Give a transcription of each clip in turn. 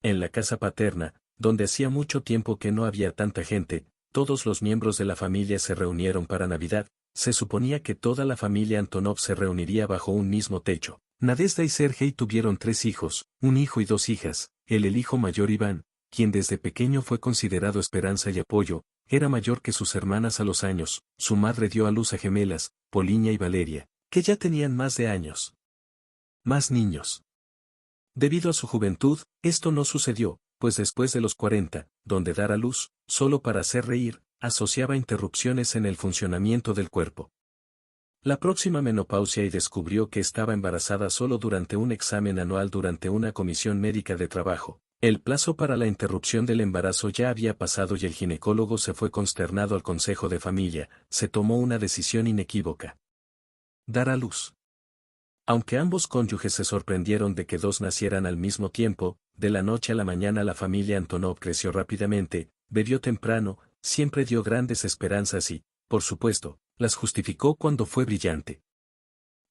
En la casa paterna, donde hacía mucho tiempo que no había tanta gente, todos los miembros de la familia se reunieron para Navidad. Se suponía que toda la familia Antonov se reuniría bajo un mismo techo. Nadezhda y Sergei tuvieron 3 hijos, un hijo y 2 hijas. El hijo mayor Iván, quien desde pequeño fue considerado esperanza y apoyo, era mayor que sus hermanas a los años. Su madre dio a luz a gemelas, Polinia y Valeria, que ya tenían más de años. Más niños. Debido a su juventud, esto no sucedió, pues después de los 40, donde dar a luz, solo para hacer reír, asociaba interrupciones en el funcionamiento del cuerpo. La próxima menopausia y descubrió que estaba embarazada solo durante un examen anual durante una comisión médica de trabajo. El plazo para la interrupción del embarazo ya había pasado y el ginecólogo se fue consternado al consejo de familia. Se tomó una decisión inequívoca: dar a luz. Aunque ambos cónyuges se sorprendieron de que 2 nacieran al mismo tiempo, de la noche a la mañana la familia Antonov creció rápidamente, bebió temprano, siempre dio grandes esperanzas y, por supuesto, las justificó cuando fue brillante.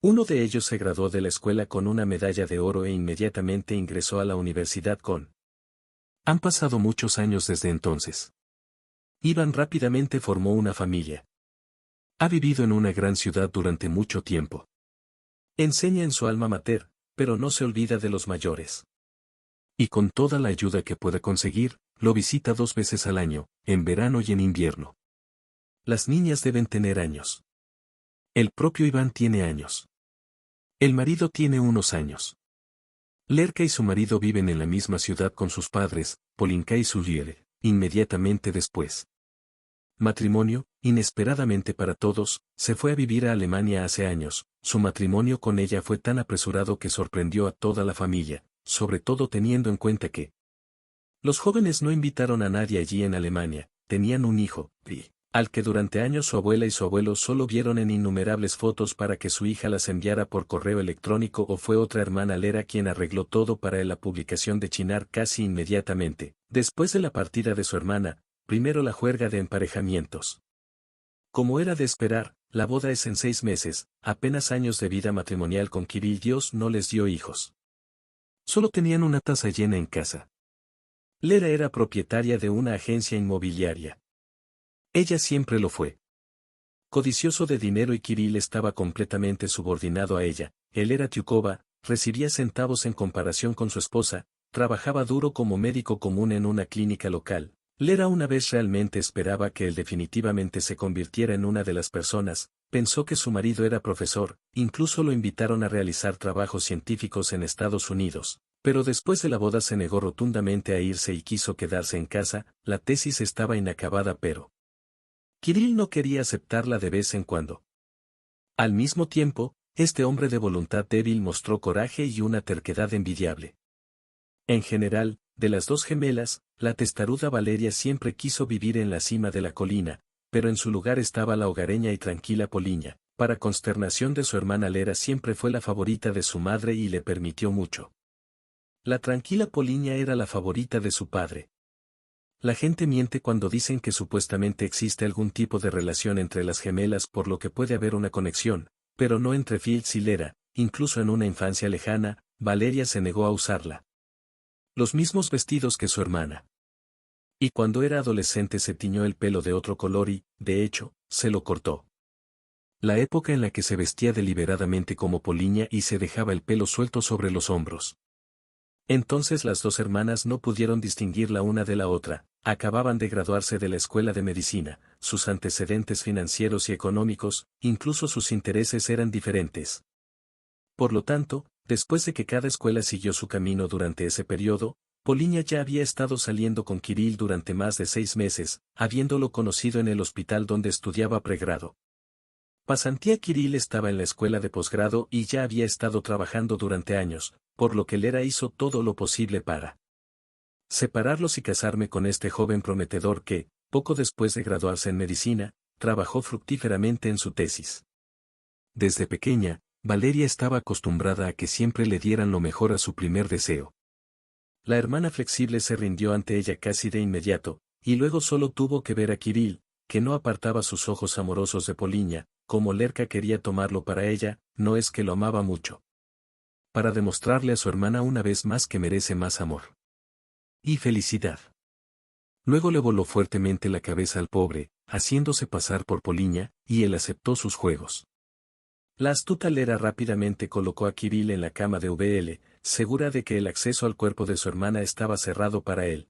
Uno de ellos se graduó de la escuela con una medalla de oro e inmediatamente ingresó a la universidad con. Han pasado muchos años desde entonces. Iván rápidamente formó una familia. Ha vivido en una gran ciudad durante mucho tiempo. Enseña en su alma mater, pero no se olvida de los mayores. Y con toda la ayuda que pueda conseguir, lo visita 2 veces al año, en verano y en invierno. Las niñas deben tener años. El propio Iván tiene años. El marido tiene unos años. Lerka y su marido viven en la misma ciudad con sus padres, Polinka y Zuliere, inmediatamente después. Matrimonio, inesperadamente para todos, se fue a vivir a Alemania hace años. Su matrimonio con ella fue tan apresurado que sorprendió a toda la familia, sobre todo teniendo en cuenta que los jóvenes no invitaron a nadie allí en Alemania, tenían un hijo, al que durante años su abuela y su abuelo solo vieron en innumerables fotos para que su hija las enviara por correo electrónico, o fue otra hermana Lera quien arregló todo para la publicación de Chinar casi inmediatamente, después de la partida de su hermana, primero la juerga de emparejamientos. Como era de esperar, la boda es en 6 meses, apenas años de vida matrimonial con Kirill. Dios no les dio hijos. Solo tenían una taza llena en casa. Lera era propietaria de una agencia inmobiliaria. Ella siempre lo fue. Codicioso de dinero y Kirill estaba completamente subordinado a ella. Él era Tyukova, recibía centavos en comparación con su esposa, trabajaba duro como médico común en una clínica local. Lera una vez realmente esperaba que él definitivamente se convirtiera en una de las personas. Pensó que su marido era profesor, incluso lo invitaron a realizar trabajos científicos en Estados Unidos. Pero después de la boda se negó rotundamente a irse y quiso quedarse en casa. La tesis estaba inacabada, pero Kirill no quería aceptarla de vez en cuando. Al mismo tiempo, este hombre de voluntad débil mostró coraje y una terquedad envidiable. En general, de las 2 gemelas, la testaruda Valeria siempre quiso vivir en la cima de la colina, pero en su lugar estaba la hogareña y tranquila Polinia. Para consternación de su hermana Lera siempre fue la favorita de su madre y le permitió mucho. La tranquila Polinia era la favorita de su padre. La gente miente cuando dicen que supuestamente existe algún tipo de relación entre las gemelas, por lo que puede haber una conexión, pero no entre Fields y Lera. Incluso en una infancia lejana, Valeria se negó a usarla. Los mismos vestidos que su hermana. Y cuando era adolescente se tiñó el pelo de otro color y, de hecho, se lo cortó. La época en la que se vestía deliberadamente como Polinia y se dejaba el pelo suelto sobre los hombros. Entonces las 2 hermanas no pudieron distinguir la una de la otra. Acababan de graduarse de la escuela de medicina, sus antecedentes financieros y económicos, incluso sus intereses eran diferentes. Por lo tanto, después de que cada escuela siguió su camino durante ese periodo, Polinia ya había estado saliendo con Kirill durante más de 6 meses, habiéndolo conocido en el hospital donde estudiaba pregrado. Pasantía. Kirill estaba en la escuela de posgrado y ya había estado trabajando durante años, por lo que Lera hizo todo lo posible para separarlos y casarme con este joven prometedor que, poco después de graduarse en medicina, trabajó fructíferamente en su tesis. Desde pequeña, Valeria estaba acostumbrada a que siempre le dieran lo mejor a su primer deseo. La hermana flexible se rindió ante ella casi de inmediato, y luego solo tuvo que ver a Kirill, que no apartaba sus ojos amorosos de Polinia, como Lerka quería tomarlo para ella, no es que lo amaba mucho. Para demostrarle a su hermana una vez más que merece más amor. y felicidad. Luego le voló fuertemente la cabeza al pobre, haciéndose pasar por Poliña, y él aceptó sus juegos. La astuta Lera rápidamente colocó a Kirill en la cama de VL, segura de que el acceso al cuerpo de su hermana estaba cerrado para él.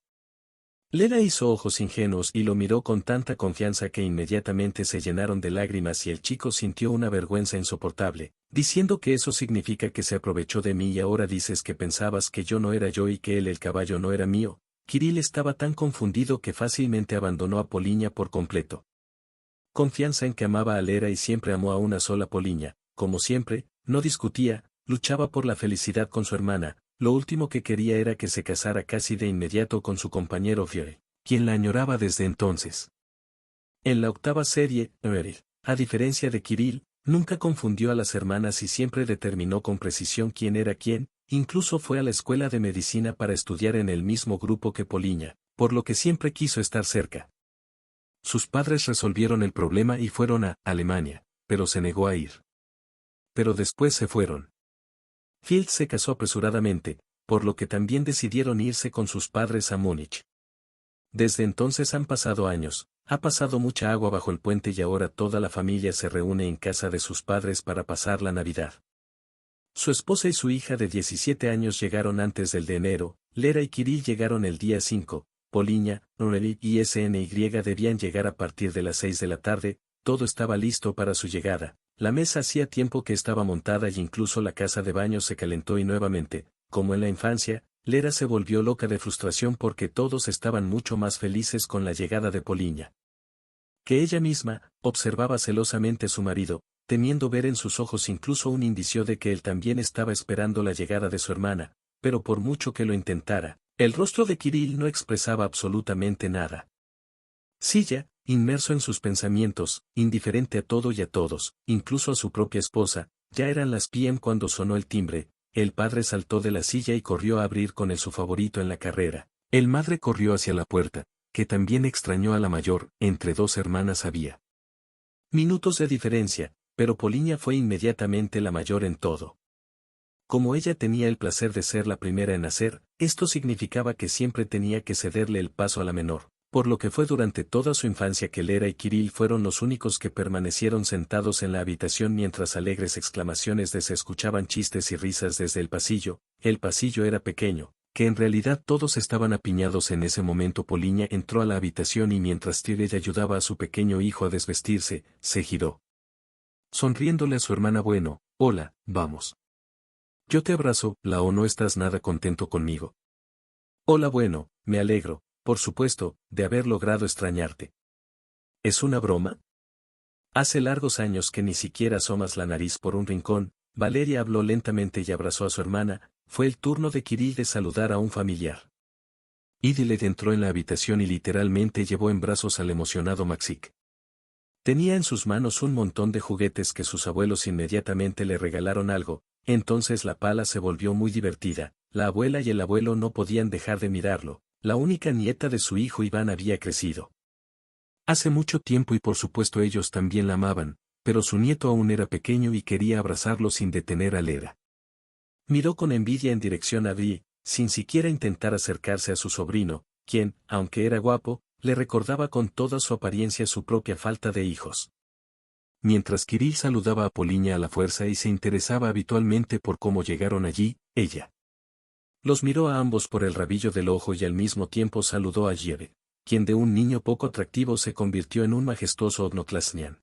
Lera hizo ojos ingenuos y lo miró con tanta confianza que inmediatamente se llenaron de lágrimas y el chico sintió una vergüenza insoportable, diciendo que eso significa que se aprovechó de mí y ahora dices que pensabas que yo no era yo y que él el caballo no era mío. Kirill estaba tan confundido que fácilmente abandonó a Poliña por completo. Confianza en que amaba a Lera y siempre amó a una sola Poliña, como siempre, no discutía, luchaba por la felicidad con su hermana. Lo último que quería era que se casara casi de inmediato con su compañero Fiore, quien la añoraba desde entonces. En la octava serie, Meryl, a diferencia de Kirill, nunca confundió a las hermanas y siempre determinó con precisión quién era quién, incluso fue a la escuela de medicina para estudiar en el mismo grupo que Poliña, por lo que siempre quiso estar cerca. Sus padres resolvieron el problema y fueron a Alemania, pero se negó a ir. Pero después se fueron. Field se casó apresuradamente, por lo que también decidieron irse con sus padres a Múnich. Desde entonces han pasado años, ha pasado mucha agua bajo el puente y ahora toda la familia se reúne en casa de sus padres para pasar la Navidad. Su esposa y su hija de 17 años llegaron antes del de enero, Lera y Kirill llegaron el día 5, Poliña, Noeli y SNY debían llegar a partir de las 6 de la tarde, todo estaba listo para su llegada. La mesa hacía tiempo que estaba montada y incluso la casa de baño se calentó y nuevamente, como en la infancia, Lera se volvió loca de frustración porque todos estaban mucho más felices con la llegada de Poliña. Que ella misma, observaba celosamente a su marido, temiendo ver en sus ojos incluso un indicio de que él también estaba esperando la llegada de su hermana, pero por mucho que lo intentara, el rostro de Kirill no expresaba absolutamente nada. Silla, inmerso en sus pensamientos, indiferente a todo y a todos, incluso a su propia esposa, ya eran las PM cuando sonó el timbre, el padre saltó de la silla y corrió a abrir con su favorito en la carrera. El madre corrió hacia la puerta, que también extrañó a la mayor, entre dos hermanas había minutos de diferencia, pero Poliña fue inmediatamente la mayor en todo. Como ella tenía el placer de ser la primera en nacer, esto significaba que siempre tenía que cederle el paso a la menor. Por lo que fue durante toda su infancia que Lera y Kirill fueron los únicos que permanecieron sentados en la habitación mientras alegres exclamaciones se escuchaban chistes y risas desde el pasillo era pequeño, que en realidad todos estaban apiñados en ese momento. Poliña entró a la habitación y mientras Tyrell ayudaba a su pequeño hijo a desvestirse, se giró. Sonriéndole a su hermana: bueno, hola, vamos. Yo te abrazo, ¿o no estás nada contento conmigo? Hola, bueno, me alegro. Por supuesto, de haber logrado extrañarte. ¿Es una broma? Hace largos años que ni siquiera asomas la nariz por un rincón. Valeria habló lentamente y abrazó a su hermana. Fue el turno de Kirill de saludar a un familiar. Idiled entró en la habitación y literalmente llevó en brazos al emocionado Maxik. Tenía en sus manos un montón de juguetes que sus abuelos inmediatamente le regalaron algo, entonces la pala se volvió muy divertida. La abuela y el abuelo no podían dejar de mirarlo. La única nieta de su hijo Iván había crecido hace mucho tiempo y por supuesto ellos también la amaban, pero su nieto aún era pequeño y quería abrazarlo sin detener a Lera. Miró con envidia en dirección a Vi, sin siquiera intentar acercarse a su sobrino, quien, aunque era guapo, le recordaba con toda su apariencia su propia falta de hijos. Mientras Kirill saludaba a Poliña a la fuerza y se interesaba habitualmente por cómo llegaron allí, ella los miró a ambos por el rabillo del ojo y al mismo tiempo saludó a Gieve, quien de un niño poco atractivo se convirtió en un majestuoso Obnoclasnian.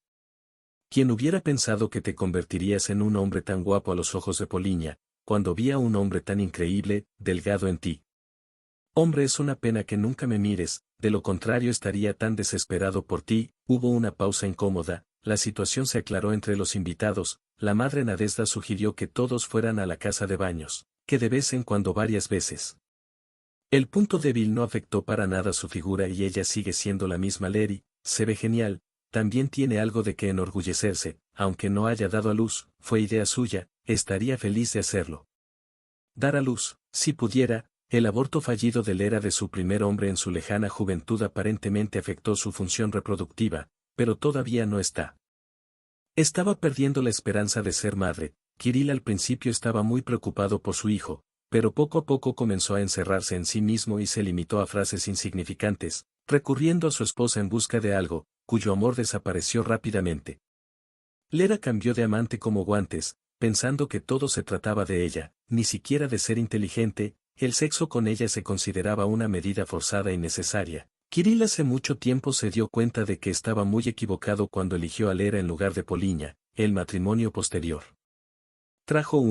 ¿Quién hubiera pensado que te convertirías en un hombre tan guapo a los ojos de Poliña, cuando vi a un hombre tan increíble, delgado en ti? Hombre, es una pena que nunca me mires, de lo contrario estaría tan desesperado por ti. Hubo una pausa incómoda, la situación se aclaró entre los invitados. La madre Nadezhda sugirió que todos fueran a la casa de baños, que de vez en cuando varias veces. El punto débil no afectó para nada su figura y ella sigue siendo la misma Lera, se ve genial, también tiene algo de que enorgullecerse, aunque no haya dado a luz, fue idea suya, estaría feliz de hacerlo. Dar a luz, si pudiera. El aborto fallido de Lera de su primer hombre en su lejana juventud aparentemente afectó su función reproductiva, pero todavía no está. Estaba perdiendo la esperanza de ser madre. Kirill al principio estaba muy preocupado por su hijo, pero poco a poco comenzó a encerrarse en sí mismo y se limitó a frases insignificantes, recurriendo a su esposa en busca de algo, cuyo amor desapareció rápidamente. Lera cambió de amante como guantes, pensando que todo se trataba de ella, ni siquiera de ser inteligente, el sexo con ella se consideraba una medida forzada y necesaria. Kirill hace mucho tiempo se dio cuenta de que estaba muy equivocado cuando eligió a Lera en lugar de Poliña, el matrimonio posterior. Trajo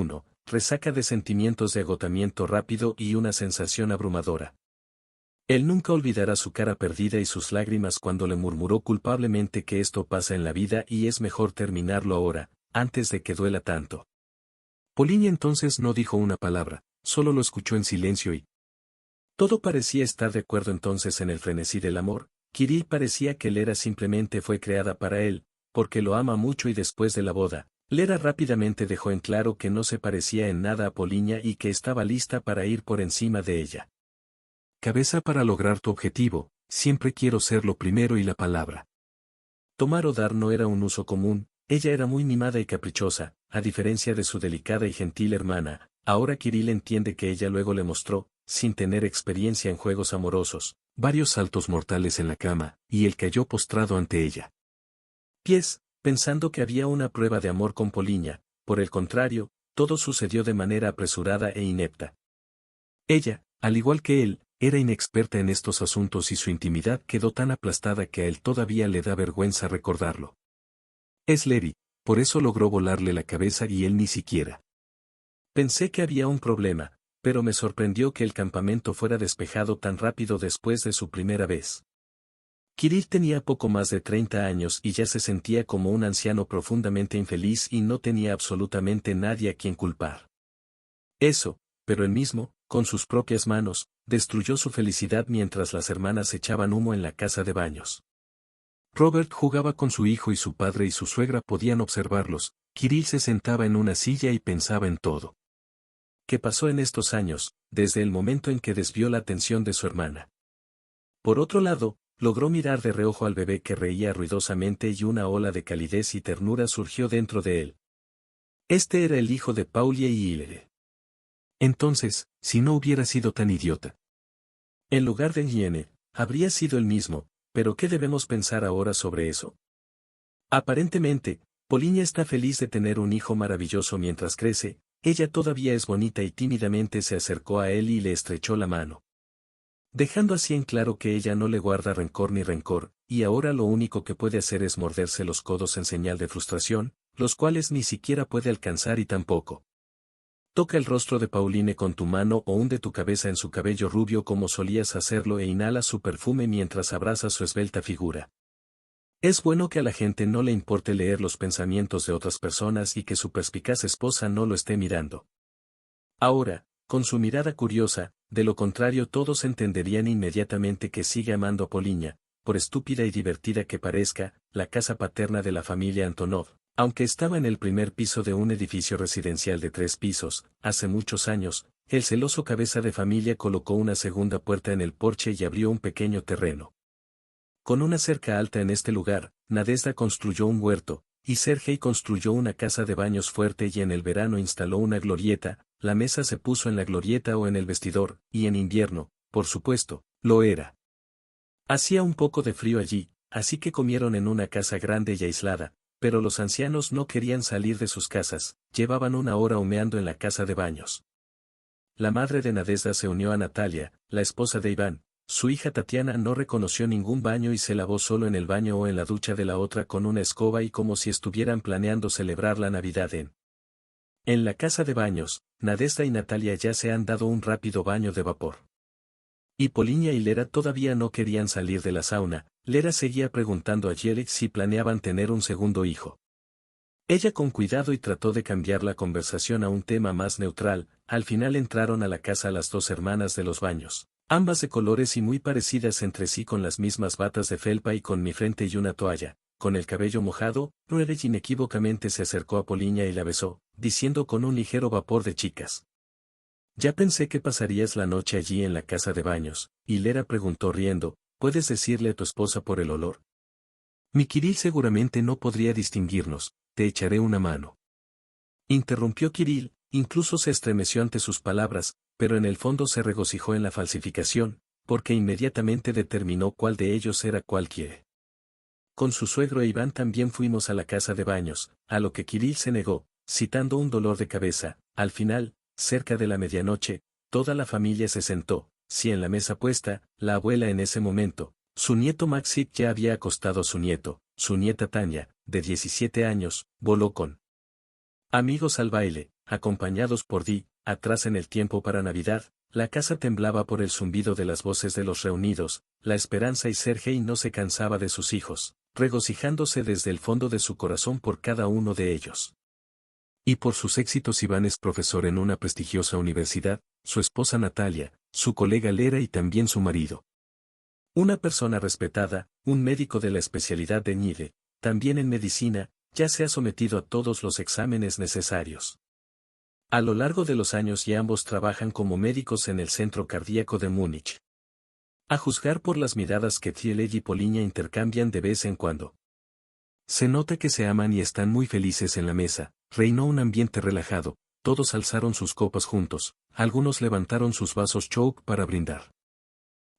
resaca de sentimientos de agotamiento rápido y una sensación abrumadora. Él nunca olvidará su cara perdida y sus lágrimas cuando le murmuró culpablemente que esto pasa en la vida y es mejor terminarlo ahora, antes de que duela tanto. Poliña entonces no dijo una palabra, solo lo escuchó en silencio y... Todo parecía estar de acuerdo entonces en el frenesí del amor. Kirill parecía que Lera simplemente fue creada para él, porque lo ama mucho y después de la boda, Lera rápidamente dejó en claro que no se parecía en nada a Poliña y que estaba lista para ir por encima de ella. Cabeza para lograr tu objetivo, siempre quiero ser lo primero y la palabra. Tomar o dar no era un uso común, ella era muy mimada y caprichosa, a diferencia de su delicada y gentil hermana. Ahora Kirill entiende que ella luego le mostró, sin tener experiencia en juegos amorosos, varios saltos mortales en la cama, y él cayó postrado ante ella. Pensando que había una prueba de amor con Poliña, por el contrario, todo sucedió de manera apresurada e inepta. Ella, al igual que él, era inexperta en estos asuntos y su intimidad quedó tan aplastada que a él todavía le da vergüenza recordarlo. Es Levi, por eso logró volarle la cabeza y él ni siquiera. Pensé que había un problema, pero me sorprendió que el campamento fuera despejado tan rápido después de su primera vez. Kirill tenía poco más de 30 años y ya se sentía como un anciano profundamente infeliz y no tenía absolutamente nadie a quien culpar. Eso, pero él mismo, con sus propias manos, destruyó su felicidad mientras las hermanas echaban humo en la casa de baños. Robert jugaba con su hijo y su padre y su suegra podían observarlos. Kirill se sentaba en una silla y pensaba en todo. ¿Qué pasó en estos años, desde el momento en que desvió la atención de su hermana? Por otro lado, logró mirar de reojo al bebé que reía ruidosamente y una ola de calidez y ternura surgió dentro de él. Este era el hijo de Paulie y Hilde. Entonces, si no hubiera sido tan idiota. En lugar de Hiene, habría sido el mismo, pero ¿qué debemos pensar ahora sobre eso? Aparentemente, Poliña está feliz de tener un hijo maravilloso mientras crece, ella todavía es bonita y tímidamente se acercó a él y le estrechó la mano. Dejando así en claro que ella no le guarda rencor ni rencor, y ahora lo único que puede hacer es morderse los codos en señal de frustración, los cuales ni siquiera puede alcanzar y tampoco. Toca el rostro de Pauline con tu mano o hunde tu cabeza en su cabello rubio como solías hacerlo e inhala su perfume mientras abrazas su esbelta figura. Es bueno que a la gente no le importe leer los pensamientos de otras personas y que su perspicaz esposa no lo esté mirando. Ahora, con su mirada curiosa, de lo contrario todos entenderían inmediatamente que sigue amando a Poliña, por estúpida y divertida que parezca, la casa paterna de la familia Antonov, aunque estaba en el primer piso de un edificio residencial de 3 pisos, hace muchos años, el celoso cabeza de familia colocó una segunda puerta en el porche y abrió un pequeño terreno. Con una cerca alta en este lugar, Nadezhda construyó un huerto, y Sergei construyó una casa de baños fuerte y en el verano instaló una glorieta, la mesa se puso en la glorieta o en el vestidor, y en invierno, por supuesto, lo era. Hacía un poco de frío allí, así que comieron en una casa grande y aislada, pero los ancianos no querían salir de sus casas, llevaban una hora humeando en la casa de baños. La madre de Nadezhda se unió a Natalia, la esposa de Iván. Su hija Tatiana no reconoció ningún baño y se lavó solo en el baño o en la ducha de la otra con una escoba y como si estuvieran planeando celebrar la Navidad en la casa de baños, Nadezhda y Natalia ya se han dado un rápido baño de vapor. Y Poliña y Lera todavía no querían salir de la sauna. Lera seguía preguntando a Jelek si planeaban tener un segundo hijo. Ella con cuidado y trató de cambiar la conversación a un tema más neutral. Al final entraron a la casa las 2 hermanas de los baños. Ambas de colores y muy parecidas entre sí con las mismas batas de felpa y con mi frente y una toalla, con el cabello mojado, Ruedej inequívocamente se acercó a Poliña y la besó, diciendo con un ligero vapor de chicas. Ya pensé que pasarías la noche allí en la casa de baños, y Lera preguntó riendo, ¿puedes decirle a tu esposa por el olor? Mi Kirill seguramente no podría distinguirnos, te echaré una mano. Interrumpió Kirill, incluso se estremeció ante sus palabras, pero en el fondo se regocijó en la falsificación, porque inmediatamente determinó cuál de ellos era cualquiera. Con su suegro e Iván también fuimos a la casa de baños, a lo que Kirill se negó, citando un dolor de cabeza. Al final, cerca de la medianoche, toda la familia se sentó, sí en la mesa puesta, la abuela en ese momento. Su nieto Maxip ya había acostado a su nieto, su nieta Tania, de 17 años, voló con amigos al baile, acompañados por Di. Atrás en el tiempo para Navidad, la casa temblaba por el zumbido de las voces de los reunidos, la esperanza y Sergei no se cansaba de sus hijos, regocijándose desde el fondo de su corazón por cada uno de ellos. Y por sus éxitos Iván es profesor en una prestigiosa universidad, su esposa Natalia, su colega Lera y también su marido. Una persona respetada, un médico de la especialidad de Nide, también en medicina, ya se ha sometido a todos los exámenes necesarios. A lo largo de los años y ambos trabajan como médicos en el Centro Cardíaco de Múnich. A juzgar por las miradas que Thiele y Poliña intercambian de vez en cuando. Se nota que se aman y están muy felices en la mesa, reinó un ambiente relajado, todos alzaron sus copas juntos, algunos levantaron sus vasos choke para brindar.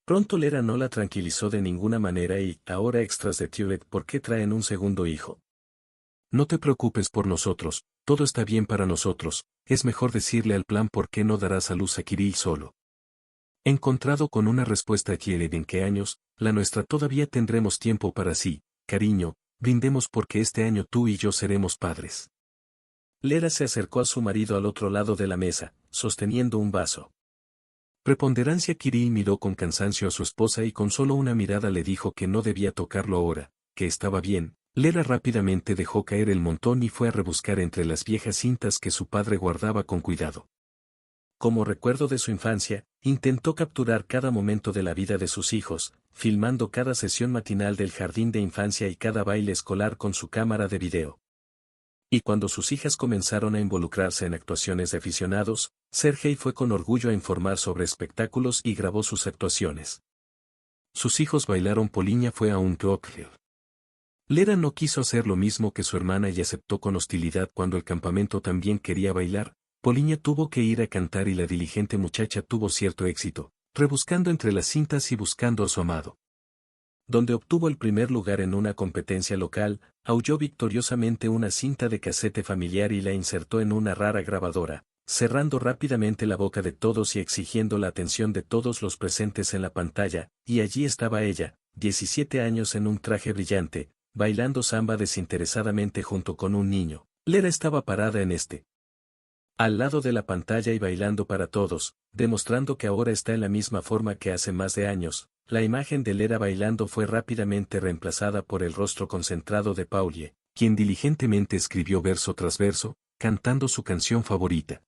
Pronto Lera no la tranquilizó de ninguna manera y, ahora extras de Thiele, ¿por qué traen un segundo hijo? No te preocupes por nosotros, todo está bien para nosotros, es mejor decirle al plan por qué no darás a luz a Kirill solo. Encontrado con una respuesta a Kirill en qué años, la nuestra todavía tendremos tiempo para sí, cariño, brindemos porque este año tú y yo seremos padres. Lera se acercó a su marido al otro lado de la mesa, sosteniendo un vaso. Preponderancia. Kirill miró con cansancio a su esposa y con solo una mirada le dijo que no debía tocarlo ahora, que estaba bien. Lera rápidamente dejó caer el montón y fue a rebuscar entre las viejas cintas que su padre guardaba con cuidado. Como recuerdo de su infancia, intentó capturar cada momento de la vida de sus hijos, filmando cada sesión matinal del jardín de infancia y cada baile escolar con su cámara de video. Y cuando sus hijas comenzaron a involucrarse en actuaciones de aficionados, Sergei fue con orgullo a informar sobre espectáculos y grabó sus actuaciones. Sus hijos bailaron. Poliña fue a un cocktail. Lera no quiso hacer lo mismo que su hermana y aceptó con hostilidad cuando el campamento también quería bailar. Poliña tuvo que ir a cantar y la diligente muchacha tuvo cierto éxito, rebuscando entre las cintas y buscando a su amado. Donde obtuvo el primer lugar en una competencia local, aulló victoriosamente una cinta de casete familiar y la insertó en una rara grabadora, cerrando rápidamente la boca de todos y exigiendo la atención de todos los presentes en la pantalla, y allí estaba ella, 17 años en un traje brillante, bailando samba desinteresadamente junto con un niño. Lera estaba parada al lado de la pantalla y bailando para todos, demostrando que ahora está en la misma forma que hace más de años. La imagen de Lera bailando fue rápidamente reemplazada por el rostro concentrado de Paulie, quien diligentemente escribió verso tras verso, cantando su canción favorita.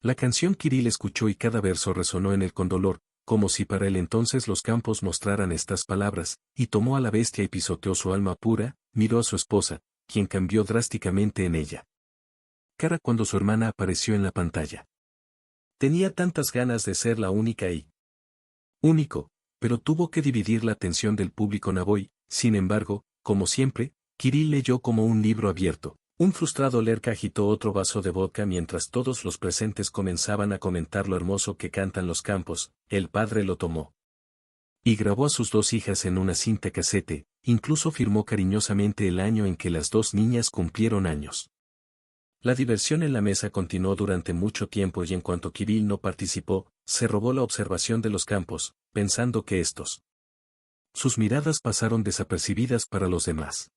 La canción Kirill escuchó y cada verso resonó en él con dolor, como si para él entonces los campos mostraran estas palabras, y tomó a la bestia y pisoteó su alma pura, miró a su esposa, quien cambió drásticamente en ella. Cara cuando su hermana apareció en la pantalla. Tenía tantas ganas de ser la única y único, pero tuvo que dividir la atención del público Navoy. Sin embargo, como siempre, Kirill leyó como un libro abierto. Un frustrado Lerka agitó otro vaso de vodka mientras todos los presentes comenzaban a comentar lo hermoso que cantan los campos. El padre lo tomó y grabó a sus dos hijas en una cinta casete, incluso firmó cariñosamente el año en que las dos niñas cumplieron años. La diversión en la mesa continuó durante mucho tiempo y en cuanto Kirill no participó, se robó la observación de los campos, pensando que sus miradas pasaron desapercibidas para los demás.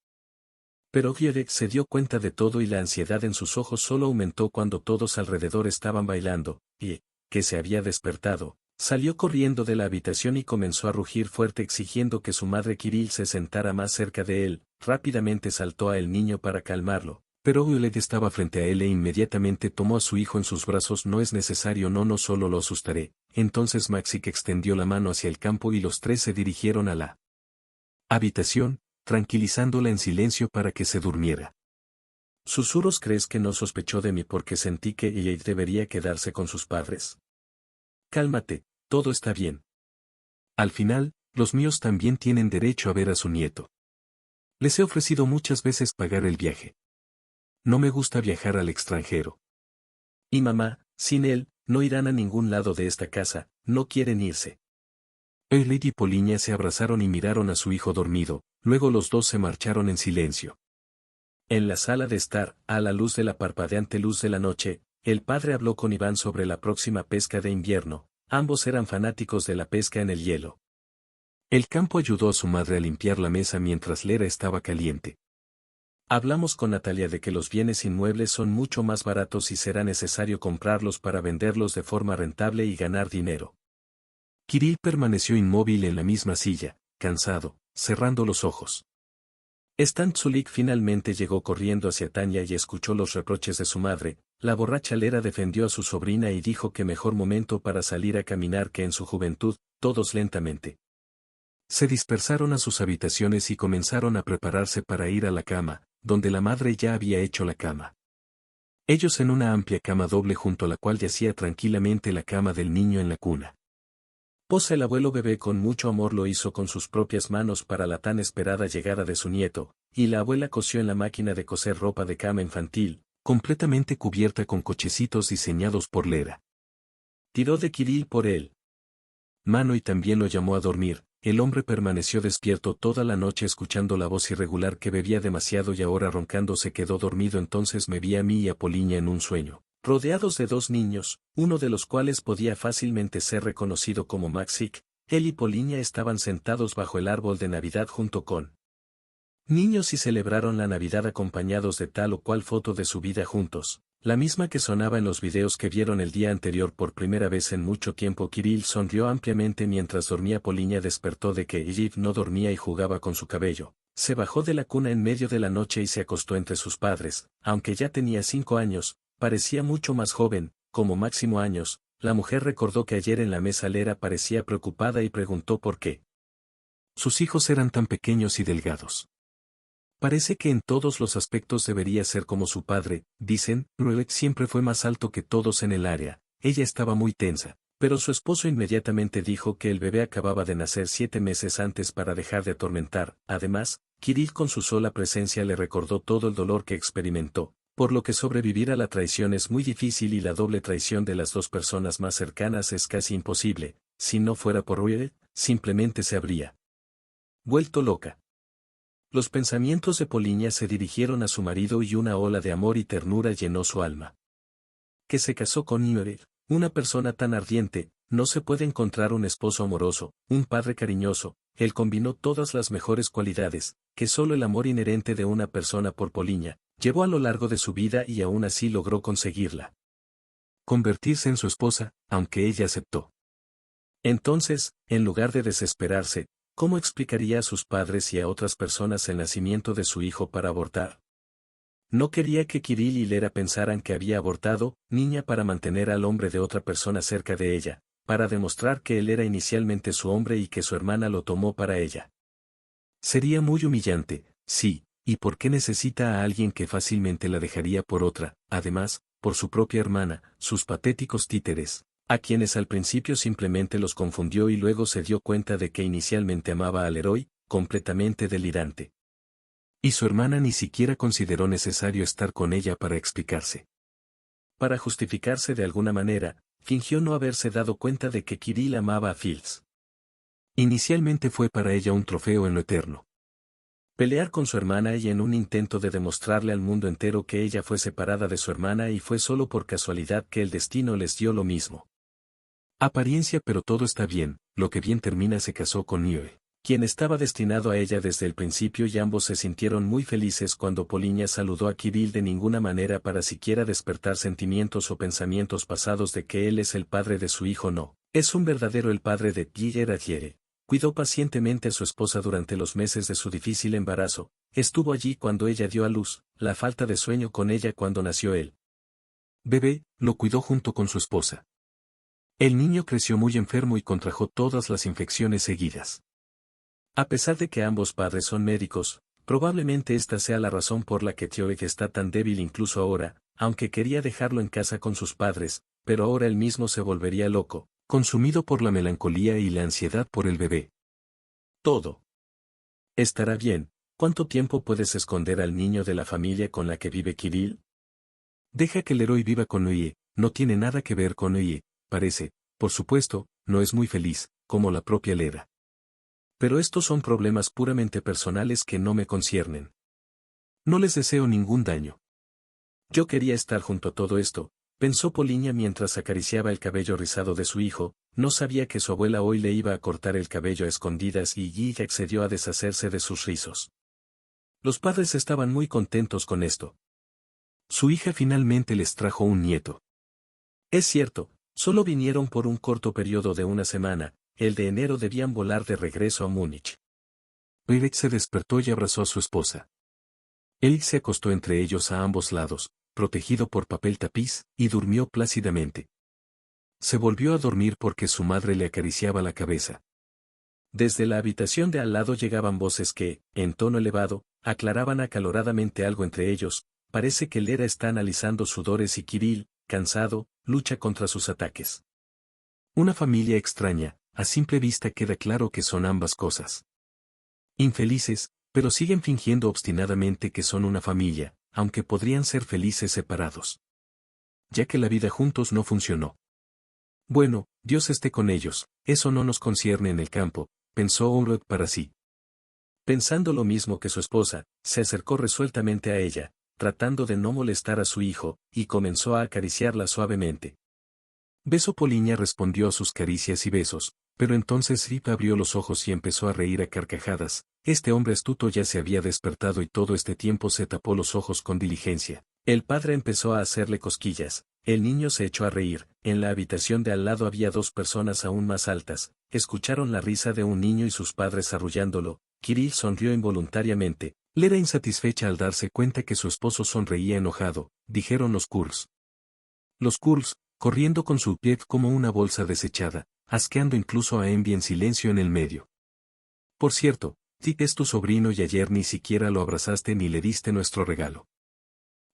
Pero Gierek se dio cuenta de todo y la ansiedad en sus ojos solo aumentó cuando todos alrededor estaban bailando, y, que se había despertado, salió corriendo de la habitación y comenzó a rugir fuerte exigiendo que su madre Kirill se sentara más cerca de él. Rápidamente saltó a el niño para calmarlo. Pero Oleg estaba frente a él e inmediatamente tomó a su hijo en sus brazos. No es necesario, no solo lo asustaré. Entonces Maxik extendió la mano hacia el campo y los tres se dirigieron a la habitación, tranquilizándola en silencio para que se durmiera. Susurros. ¿Crees que no sospechó de mí porque sentí que ella debería quedarse con sus padres? Cálmate, todo está bien. Al final, los míos también tienen derecho a ver a su nieto. Les he ofrecido muchas veces pagar el viaje. No me gusta viajar al extranjero. Y mamá, sin él, no irán a ningún lado de esta casa, no quieren irse. Lady y Poliña se abrazaron y miraron a su hijo dormido, luego los dos se marcharon en silencio. En la sala de estar, a la luz de la parpadeante luz de la noche, el padre habló con Iván sobre la próxima pesca de invierno, ambos eran fanáticos de la pesca en el hielo. El campo ayudó a su madre a limpiar la mesa mientras Lera estaba caliente. Hablamos con Natalia de que los bienes inmuebles son mucho más baratos y será necesario comprarlos para venderlos de forma rentable y ganar dinero. Kirill permaneció inmóvil en la misma silla, cansado, cerrando los ojos. Stan Tsulik finalmente llegó corriendo hacia Tanya y escuchó los reproches de su madre. La borracha Lera defendió a su sobrina y dijo que mejor momento para salir a caminar que en su juventud, todos lentamente. Se dispersaron a sus habitaciones y comenzaron a prepararse para ir a la cama, donde la madre ya había hecho la cama. Ellos en una amplia cama doble junto a la cual yacía tranquilamente la cama del niño en la cuna. El abuelo bebé con mucho amor lo hizo con sus propias manos para la tan esperada llegada de su nieto, y la abuela cosió en la máquina de coser ropa de cama infantil, completamente cubierta con cochecitos diseñados por Lera. Tiró de Kirill por él. Mano y también lo llamó a dormir. El hombre permaneció despierto toda la noche escuchando la voz irregular que bebía demasiado y ahora roncando se quedó dormido. Entonces me vi a mí y a Poliña en un sueño, rodeados de dos niños, uno de los cuales podía fácilmente ser reconocido como Maxik. Él y Poliña estaban sentados bajo el árbol de Navidad junto con niños y celebraron la Navidad acompañados de tal o cual foto de su vida juntos, la misma que sonaba en los videos que vieron el día anterior por primera vez en mucho tiempo. Kirill sonrió ampliamente mientras dormía. Poliña despertó de que Eve no dormía y jugaba con su cabello. Se bajó de la cuna en medio de la noche y se acostó entre sus padres, aunque ya tenía 5 años, parecía mucho más joven, como máximo años. La mujer recordó que ayer en la mesa Lera parecía preocupada y preguntó por qué sus hijos eran tan pequeños y delgados. Parece que en todos los aspectos debería ser como su padre, dicen. Rueck siempre fue más alto que todos en el área. Ella estaba muy tensa, pero su esposo inmediatamente dijo que el bebé acababa de nacer 7 meses antes para dejar de atormentar. Además, Kirill con su sola presencia le recordó todo el dolor que experimentó, por lo que sobrevivir a la traición es muy difícil y la doble traición de las dos personas más cercanas es casi imposible. Si no fuera por Rueck, simplemente se habría vuelto loca. Los pensamientos de Poliña se dirigieron a su marido y una ola de amor y ternura llenó su alma. Que se casó con Rueck, una persona tan ardiente. No se puede encontrar un esposo amoroso, un padre cariñoso. Él combinó todas las mejores cualidades, que solo el amor inherente de una persona por Poliña, llevó a lo largo de su vida y aún así logró conseguirla. Convertirse en su esposa, aunque ella aceptó. Entonces, en lugar de desesperarse, ¿cómo explicaría a sus padres y a otras personas el nacimiento de su hijo para abortar? No quería que Kirill y Lera pensaran que había abortado, niña, para mantener al hombre de otra persona cerca de ella, para demostrar que él era inicialmente su hombre y que su hermana lo tomó para ella. Sería muy humillante, sí, ¿y por qué necesita a alguien que fácilmente la dejaría por otra? Además, por su propia hermana, sus patéticos títeres, a quienes al principio simplemente los confundió y luego se dio cuenta de que inicialmente amaba al héroe, completamente delirante. Y su hermana ni siquiera consideró necesario estar con ella para explicarse. Para justificarse de alguna manera, fingió no haberse dado cuenta de que Kirill amaba a Fields. Inicialmente fue para ella un trofeo en lo eterno. Pelear con su hermana y en un intento de demostrarle al mundo entero que ella fue separada de su hermana y fue solo por casualidad que el destino les dio lo mismo. Apariencia, pero todo está bien. Lo que bien termina. Se casó con Rueck, quien estaba destinado a ella desde el principio, y ambos se sintieron muy felices cuando Poliña saludó a Kirill. De ninguna manera para siquiera despertar sentimientos o pensamientos pasados de que él es el padre de su hijo. No, es un verdadero el padre de Pierre Agiere. Cuidó pacientemente a su esposa durante los meses de su difícil embarazo, estuvo allí cuando ella dio a luz, la falta de sueño con ella cuando nació él. Bebé, lo cuidó junto con su esposa. El niño creció muy enfermo y contrajo todas las infecciones seguidas. A pesar de que ambos padres son médicos, probablemente esta sea la razón por la que Rueck está tan débil incluso ahora, aunque quería dejarlo en casa con sus padres, pero ahora él mismo se volvería loco, consumido por la melancolía y la ansiedad por el bebé. Todo estará bien. ¿Cuánto tiempo puedes esconder al niño de la familia con la que vive Kirill? Deja que el héroe viva con Rueck, no tiene nada que ver con ella, parece, por supuesto, no es muy feliz, como la propia Lera. Pero estos son problemas puramente personales que no me conciernen. No les deseo ningún daño. Yo quería estar junto a todo esto, pensó Poliña mientras acariciaba el cabello rizado de su hijo, no sabía que su abuela hoy le iba a cortar el cabello a escondidas y ella accedió a deshacerse de sus rizos. Los padres estaban muy contentos con esto. Su hija finalmente les trajo un nieto. Es cierto, solo vinieron por un corto periodo de una semana, el de enero debían volar de regreso a Múnich. Eric se despertó y abrazó a su esposa. Él se acostó entre ellos a ambos lados, protegido por papel tapiz, y durmió plácidamente. Se volvió a dormir porque su madre le acariciaba la cabeza. Desde la habitación de al lado llegaban voces que, en tono elevado, aclaraban acaloradamente algo entre ellos. Parece que Lera está analizando sudores y Kirill, cansado, lucha contra sus ataques. Una familia extraña, a simple vista queda claro que son ambas cosas. Infelices, pero siguen fingiendo obstinadamente que son una familia, aunque podrían ser felices separados. Ya que la vida juntos no funcionó. Bueno, Dios esté con ellos, eso no nos concierne en el campo, pensó Ulrich para sí. Pensando lo mismo que su esposa, se acercó resueltamente a ella, tratando de no molestar a su hijo, y comenzó a acariciarla suavemente. Beso Poliña respondió a sus caricias y besos, pero entonces Rip abrió los ojos y empezó a reír a carcajadas. Este hombre astuto ya se había despertado y todo este tiempo se tapó los ojos con diligencia. El padre empezó a hacerle cosquillas, el niño se echó a reír, en la habitación de al lado había dos personas aún más altas, escucharon la risa de un niño y sus padres arrullándolo. Kirill sonrió involuntariamente, Lera insatisfecha al darse cuenta que su esposo sonreía enojado, dijeron los Kurls. Los Kurls, corriendo con su pie como una bolsa desechada, asqueando incluso a Envy en silencio en el medio. Por cierto, Dick es tu sobrino y ayer ni siquiera lo abrazaste ni le diste nuestro regalo.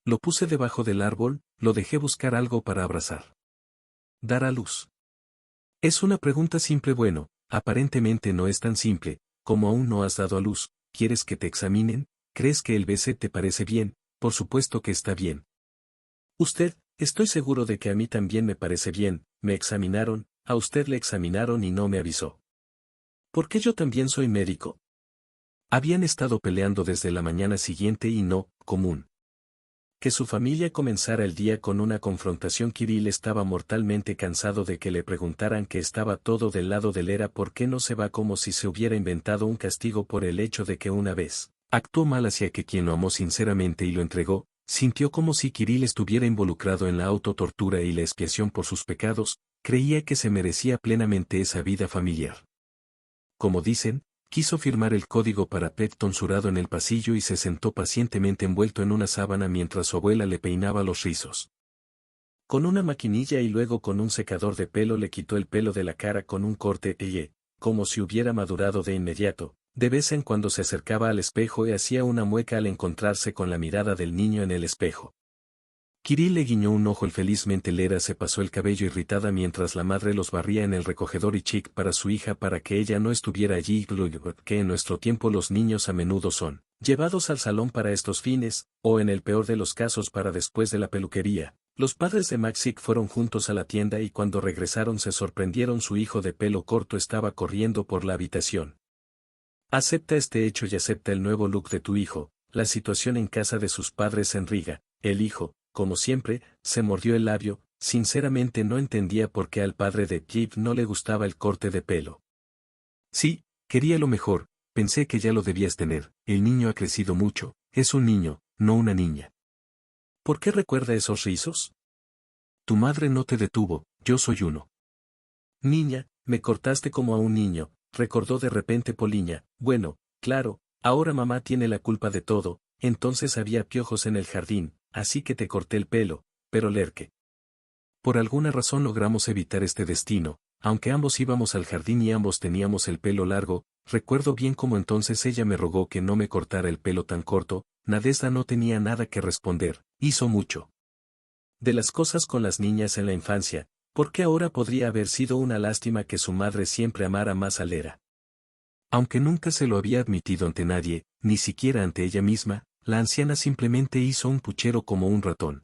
Lo puse debajo del árbol, lo dejé buscar algo para abrazar. Dar a luz. Es una pregunta simple bueno, aparentemente no es tan simple, como aún no has dado a luz, ¿quieres que te examinen? ¿Crees que el BC te parece bien? Por supuesto que está bien. Usted, estoy seguro de que a mí también me parece bien, me examinaron, a usted le examinaron y no me avisó. ¿Por qué yo también soy médico? Habían estado peleando desde la mañana siguiente y no, común. Que su familia comenzara el día con una confrontación. Kirill estaba mortalmente cansado de que le preguntaran que estaba todo del lado de Lera por qué no se va, como si se hubiera inventado un castigo por el hecho de que una vez actuó mal hacia que quien lo amó sinceramente y lo entregó, sintió como si Kirill estuviera involucrado en la autotortura y la expiación por sus pecados, creía que se merecía plenamente esa vida familiar. Como dicen, quiso firmar el código para Pet tonsurado en el pasillo y se sentó pacientemente envuelto en una sábana mientras su abuela le peinaba los rizos. Con una maquinilla y luego con un secador de pelo le quitó el pelo de la cara con un corte como si hubiera madurado de inmediato. De vez en cuando se acercaba al espejo y hacía una mueca al encontrarse con la mirada del niño en el espejo. Kirill le guiñó un ojo. Felizmente Lera se pasó el cabello irritada mientras la madre los barría en el recogedor y chic para su hija para que ella no estuviera allí, que en nuestro tiempo los niños a menudo son llevados al salón para estos fines, o en el peor de los casos para después de la peluquería. Los padres de Maxik fueron juntos a la tienda y cuando regresaron se sorprendieron. Su hijo de pelo corto estaba corriendo por la habitación. Acepta este hecho y acepta el nuevo look de tu hijo. La situación en casa de sus padres en Riga. El hijo, como siempre, se mordió el labio, sinceramente no entendía por qué al padre de Jeep no le gustaba el corte de pelo. Sí, quería lo mejor, pensé que ya lo debías tener, el niño ha crecido mucho, es un niño, no una niña. ¿Por qué recuerda esos rizos? Tu madre no te detuvo, yo soy uno. Niña, me cortaste como a un niño, recordó de repente Poliña. Bueno, claro, ahora mamá tiene la culpa de todo, entonces había piojos en el jardín, así que te corté el pelo, pero Lerke. Por alguna razón logramos evitar este destino, aunque ambos íbamos al jardín y ambos teníamos el pelo largo, recuerdo bien cómo entonces ella me rogó que no me cortara el pelo tan corto. Nadezhda no tenía nada que responder, hizo mucho. De las cosas con las niñas en la infancia, porque ahora podría haber sido una lástima que su madre siempre amara más a Lera. Aunque nunca se lo había admitido ante nadie, ni siquiera ante ella misma, la anciana simplemente hizo un puchero como un ratón.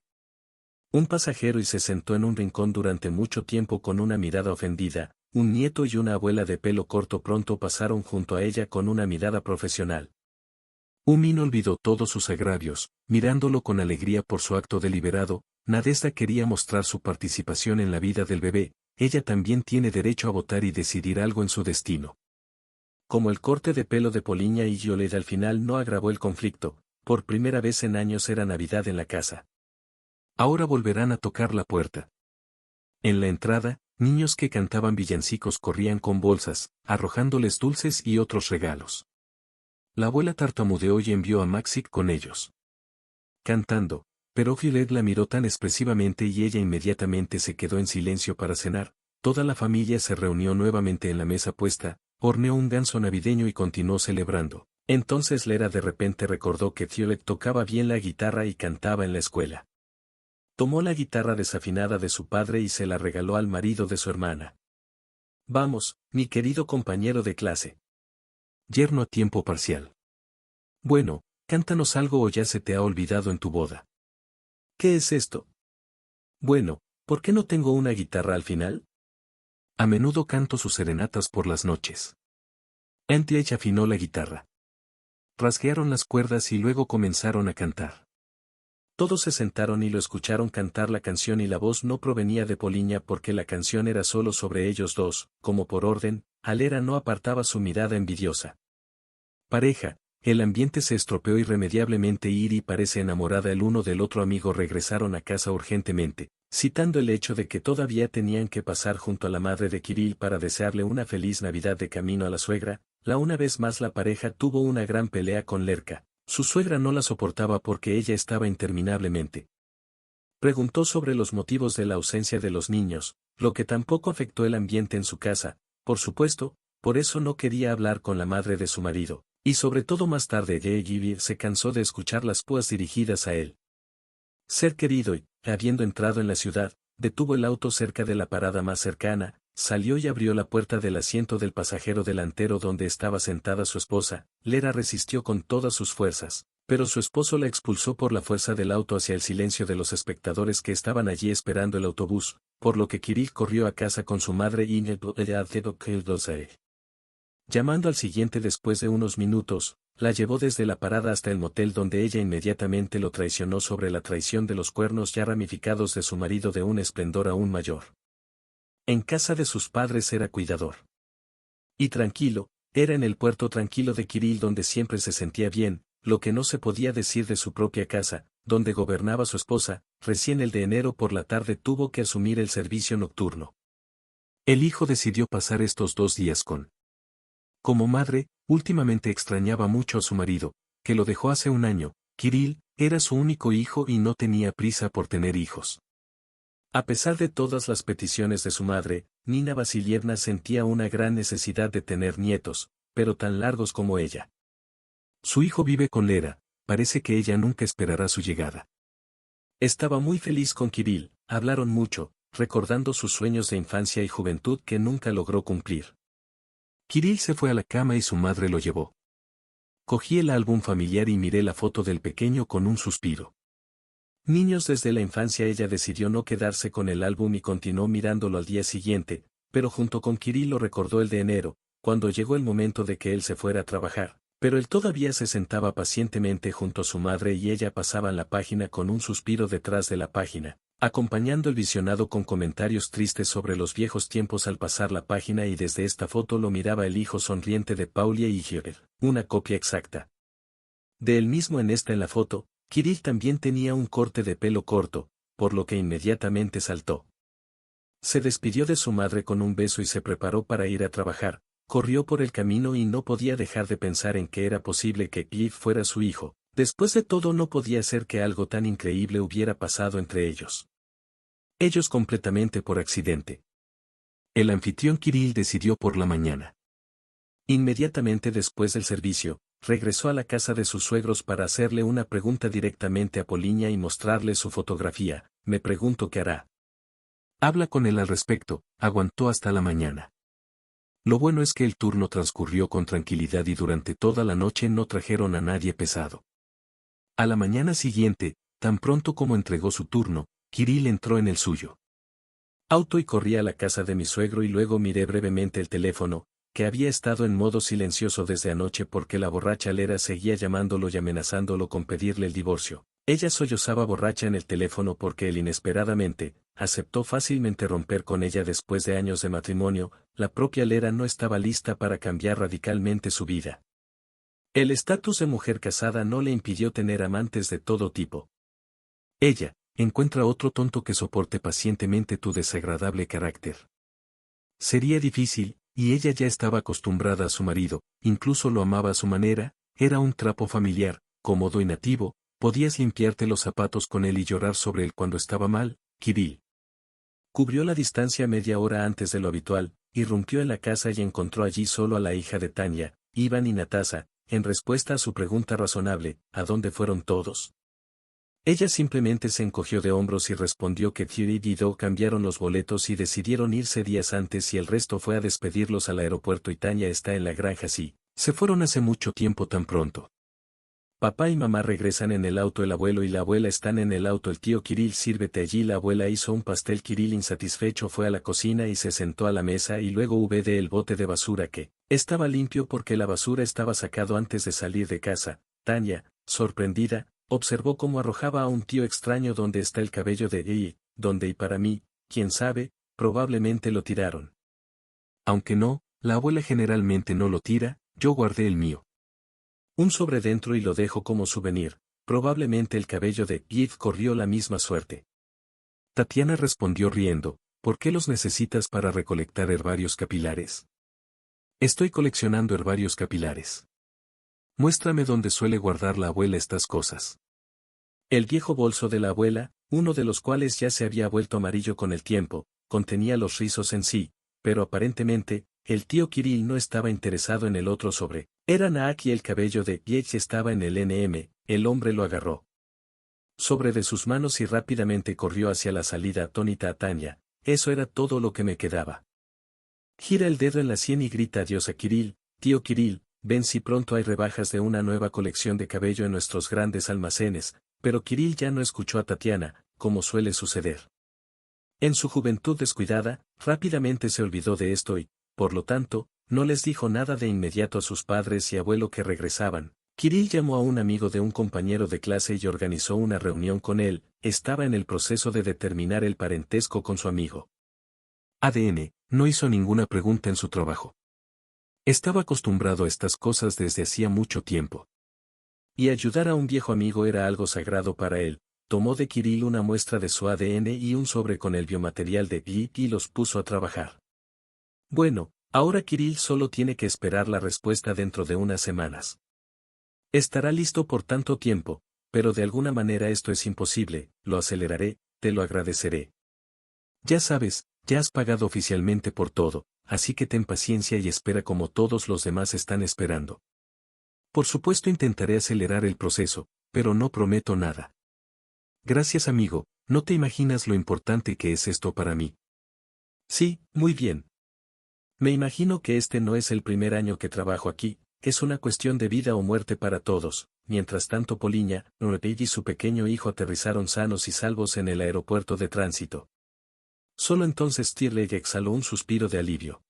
Un pasajero y se sentó en un rincón durante mucho tiempo con una mirada ofendida. Un nieto y una abuela de pelo corto pronto pasaron junto a ella con una mirada profesional. Umin olvidó todos sus agravios, mirándolo con alegría por su acto deliberado. Nadezhda quería mostrar su participación en la vida del bebé. Ella también tiene derecho a votar y decidir algo en su destino. Como el corte de pelo de Poliña y Yoled al final no agravó el conflicto, por primera vez en años era Navidad en la casa. Ahora volverán a tocar la puerta. En la entrada, niños que cantaban villancicos corrían con bolsas, arrojándoles dulces y otros regalos. La abuela tartamudeó y envió a Maxik con ellos. Cantando, pero Yoled la miró tan expresivamente y ella inmediatamente se quedó en silencio para cenar. Toda la familia se reunió nuevamente en la mesa puesta, horneó un ganso navideño y continuó celebrando. Entonces Lera de repente recordó que Yoled tocaba bien la guitarra y cantaba en la escuela. Tomó la guitarra desafinada de su padre y se la regaló al marido de su hermana. Vamos, mi querido compañero de clase. Yerno a tiempo parcial. Bueno, cántanos algo o ya se te ha olvidado en tu boda. ¿Qué es esto? Bueno, ¿por qué no tengo una guitarra al final? A menudo canto sus serenatas por las noches. Antliech afinó la guitarra. Rasguearon las cuerdas y luego comenzaron a cantar. Todos se sentaron y lo escucharon cantar la canción y la voz no provenía de Poliña porque la canción era solo sobre ellos dos, como por orden. Lera no apartaba su mirada envidiosa. Pareja, el ambiente se estropeó irremediablemente y Iri parece enamorada el uno del otro amigo regresaron a casa urgentemente, citando el hecho de que todavía tenían que pasar junto a la madre de Kirill para desearle una feliz Navidad de camino a la suegra. Una vez más la pareja tuvo una gran pelea con Lerka. Su suegra no la soportaba porque ella estaba interminablemente. Preguntó sobre los motivos de la ausencia de los niños, lo que tampoco afectó el ambiente en su casa, por supuesto, por eso no quería hablar con la madre de su marido, y sobre todo más tarde Givir se cansó de escuchar las púas dirigidas a él. Ser querido y, habiendo entrado en la ciudad, detuvo el auto cerca de la parada más cercana, salió y abrió la puerta del asiento del pasajero delantero donde estaba sentada su esposa. Lera resistió con todas sus fuerzas, pero su esposo la expulsó por la fuerza del auto hacia el silencio de los espectadores que estaban allí esperando el autobús, por lo que Kirill corrió a casa con su madre y llamando al siguiente después de unos minutos, la llevó desde la parada hasta el motel donde ella inmediatamente lo traicionó sobre la traición de los cuernos ya ramificados de su marido de un esplendor aún mayor. En casa de sus padres era cuidador. Y tranquilo, era en el puerto tranquilo de Kirill donde siempre se sentía bien, lo que no se podía decir de su propia casa, donde gobernaba su esposa. Recién el de enero por la tarde tuvo que asumir el servicio nocturno. El hijo decidió pasar estos 2 días con. Como madre, últimamente extrañaba mucho a su marido, que lo dejó hace un año. Kirill era su único hijo y no tenía prisa por tener hijos. A pesar de todas las peticiones de su madre, Nina Vasilievna sentía una gran necesidad de tener nietos, pero tan largos como ella. Su hijo vive con Lera, parece que ella nunca esperará su llegada. Estaba muy feliz con Kirill, hablaron mucho, recordando sus sueños de infancia y juventud que nunca logró cumplir. Kirill se fue a la cama y su madre lo llevó. Cogí el álbum familiar y miré la foto del pequeño con un suspiro. Niños desde la infancia ella decidió no quedarse con el álbum y continuó mirándolo al día siguiente, pero junto con Kirill lo recordó el de enero, cuando llegó el momento de que él se fuera a trabajar, pero él todavía se sentaba pacientemente junto a su madre y ella pasaban la página con un suspiro detrás de la página, acompañando el visionado con comentarios tristes sobre los viejos tiempos al pasar la página y desde esta foto lo miraba el hijo sonriente de Paulia y Gilbert, una copia exacta de él mismo en la foto. Kirill también tenía un corte de pelo corto, por lo que inmediatamente saltó. Se despidió de su madre con un beso y se preparó para ir a trabajar, corrió por el camino y no podía dejar de pensar en que era posible que Cliff fuera su hijo, después de todo no podía ser que algo tan increíble hubiera pasado entre ellos. Ellos completamente por accidente. El anfitrión Kirill decidió por la mañana. Inmediatamente después del servicio, regresó a la casa de sus suegros para hacerle una pregunta directamente a Poliña y mostrarle su fotografía. Me pregunto qué hará. Habla con él al respecto, aguantó hasta la mañana. Lo bueno es que el turno transcurrió con tranquilidad y durante toda la noche no trajeron a nadie pesado. A la mañana siguiente, tan pronto como entregó su turno, Kirill entró en el suyo. Auto y corrí a la casa de mi suegro y luego miré brevemente el teléfono, que había estado en modo silencioso desde anoche porque la borracha Lera seguía llamándolo y amenazándolo con pedirle el divorcio. Ella sollozaba borracha en el teléfono porque él inesperadamente aceptó fácilmente romper con ella después de años de matrimonio. La propia Lera no estaba lista para cambiar radicalmente su vida. El estatus de mujer casada no le impidió tener amantes de todo tipo. Ella encuentra otro tonto que soporte pacientemente tu desagradable carácter. Sería difícil, y ella ya estaba acostumbrada a su marido, incluso lo amaba a su manera, era un trapo familiar, cómodo y nativo, podías limpiarte los zapatos con él y llorar sobre él cuando estaba mal. Kirill cubrió la distancia media hora antes de lo habitual, irrumpió en la casa y encontró allí solo a la hija de Tania, Iván y Natasa, en respuesta a su pregunta razonable, ¿a dónde fueron todos? Ella simplemente se encogió de hombros y respondió que Thierry y Do cambiaron los boletos y decidieron irse días antes y el resto fue a despedirlos al aeropuerto y Tania está en la granja. Sí, se fueron hace mucho tiempo tan pronto. Papá y mamá regresan en el auto, el abuelo y la abuela están en el auto, el tío Kirill sírvete allí, la abuela hizo un pastel. Kirill insatisfecho fue a la cocina y se sentó a la mesa y luego de el bote de basura que estaba limpio porque la basura estaba sacado antes de salir de casa. Tania, sorprendida, observó cómo arrojaba a un tío extraño donde está el cabello de ella, donde y para mí, quién sabe, probablemente lo tiraron. Aunque no, la abuela generalmente no lo tira, yo guardé el mío. Un sobre dentro y lo dejo como souvenir, probablemente el cabello de Eve corrió la misma suerte. Tatiana respondió riendo, ¿por qué los necesitas para recolectar herbarios capilares? Estoy coleccionando herbarios capilares. Muéstrame dónde suele guardar la abuela estas cosas. El viejo bolso de la abuela, uno de los cuales ya se había vuelto amarillo con el tiempo, contenía los rizos en sí, pero aparentemente, el tío Kirill no estaba interesado en el otro sobre. Era Naak y el cabello de Piech estaba en el NM, el hombre lo agarró sobre de sus manos y rápidamente corrió hacia la salida atónita a Tania, eso era todo lo que me quedaba. Gira el dedo en la sien y grita adiós a Kirill, tío Kirill, ven si pronto hay rebajas de una nueva colección de cabello en nuestros grandes almacenes, pero Kirill ya no escuchó a Tatiana, como suele suceder. En su juventud descuidada, rápidamente se olvidó de esto y, por lo tanto, no les dijo nada de inmediato a sus padres y abuelo que regresaban. Kirill llamó a un amigo de un compañero de clase y organizó una reunión con él, estaba en el proceso de determinar el parentesco con su amigo. ADN, no hizo ninguna pregunta en su trabajo. Estaba acostumbrado a estas cosas desde hacía mucho tiempo. Y ayudar a un viejo amigo era algo sagrado para él. Tomó de Kirill una muestra de su ADN y un sobre con el biomaterial de Eve y los puso a trabajar. Bueno, ahora Kirill solo tiene que esperar la respuesta dentro de unas semanas. Estará listo por tanto tiempo, pero de alguna manera esto es imposible, lo aceleraré, te lo agradeceré. Ya sabes, ya has pagado oficialmente por todo, así que ten paciencia y espera como todos los demás están esperando. Por supuesto intentaré acelerar el proceso, pero no prometo nada. Gracias amigo, no te imaginas lo importante que es esto para mí. Sí, muy bien. Me imagino que este no es el primer año que trabajo aquí, es una cuestión de vida o muerte para todos. Mientras tanto Poliña, Norpey y su pequeño hijo aterrizaron sanos y salvos en el aeropuerto de tránsito. Solo entonces Stirling exhaló un suspiro de alivio.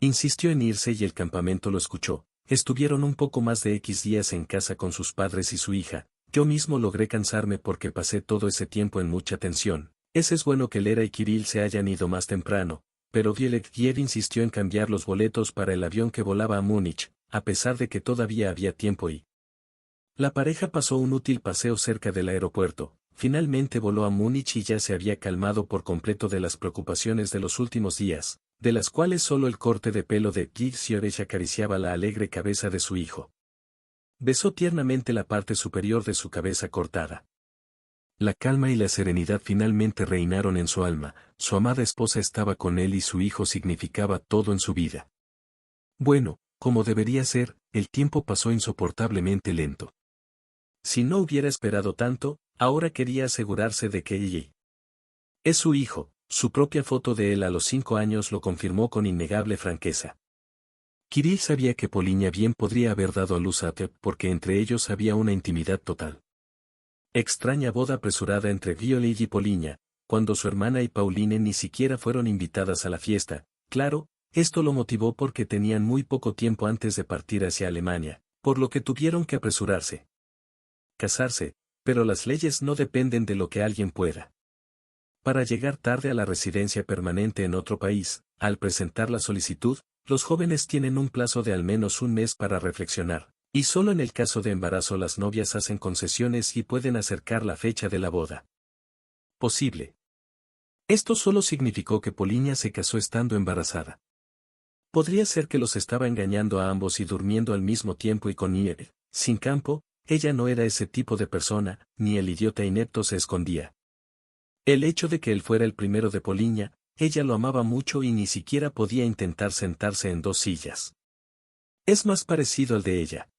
Insistió en irse y el campamento lo escuchó. Estuvieron un poco más de X días en casa con sus padres y su hija. Yo mismo logré cansarme porque pasé todo ese tiempo en mucha tensión. Es bueno que Lera y Kirill se hayan ido más temprano, pero Vielekiev insistió en cambiar los boletos para el avión que volaba a Múnich, a pesar de que todavía había tiempo y... La pareja pasó un útil paseo cerca del aeropuerto, finalmente voló a Múnich y ya se había calmado por completo de las preocupaciones de los últimos días, de las cuales solo el corte de pelo de Kid Sioresh acariciaba la alegre cabeza de su hijo. Besó tiernamente la parte superior de su cabeza cortada. La calma y la serenidad finalmente reinaron en su alma, su amada esposa estaba con él y su hijo significaba todo en su vida. Bueno, como debería ser, el tiempo pasó insoportablemente lento. Si no hubiera esperado tanto, ahora quería asegurarse de que ella es su hijo, su propia foto de él a los 5 años lo confirmó con innegable franqueza. Kirill sabía que Poliña bien podría haber dado a luz a Tep porque entre ellos había una intimidad total. Extraña boda apresurada entre Violet y Poliña, cuando su hermana y Pauline ni siquiera fueron invitadas a la fiesta. Claro, esto lo motivó porque tenían muy poco tiempo antes de partir hacia Alemania, por lo que tuvieron que apresurarse. Casarse, pero las leyes no dependen de lo que alguien pueda. Para llegar tarde a la residencia permanente en otro país, al presentar la solicitud, los jóvenes tienen un plazo de al menos un mes para reflexionar, y solo en el caso de embarazo las novias hacen concesiones y pueden acercar la fecha de la boda. Posible. Esto solo significó que Poliña se casó estando embarazada. Podría ser que los estaba engañando a ambos y durmiendo al mismo tiempo y con nieve. Sin campo, ella no era ese tipo de persona, ni el idiota inepto se escondía. El hecho de que él fuera el primero de Poliña, ella lo amaba mucho y ni siquiera podía intentar sentarse en 2 sillas. Es más parecido al de ella.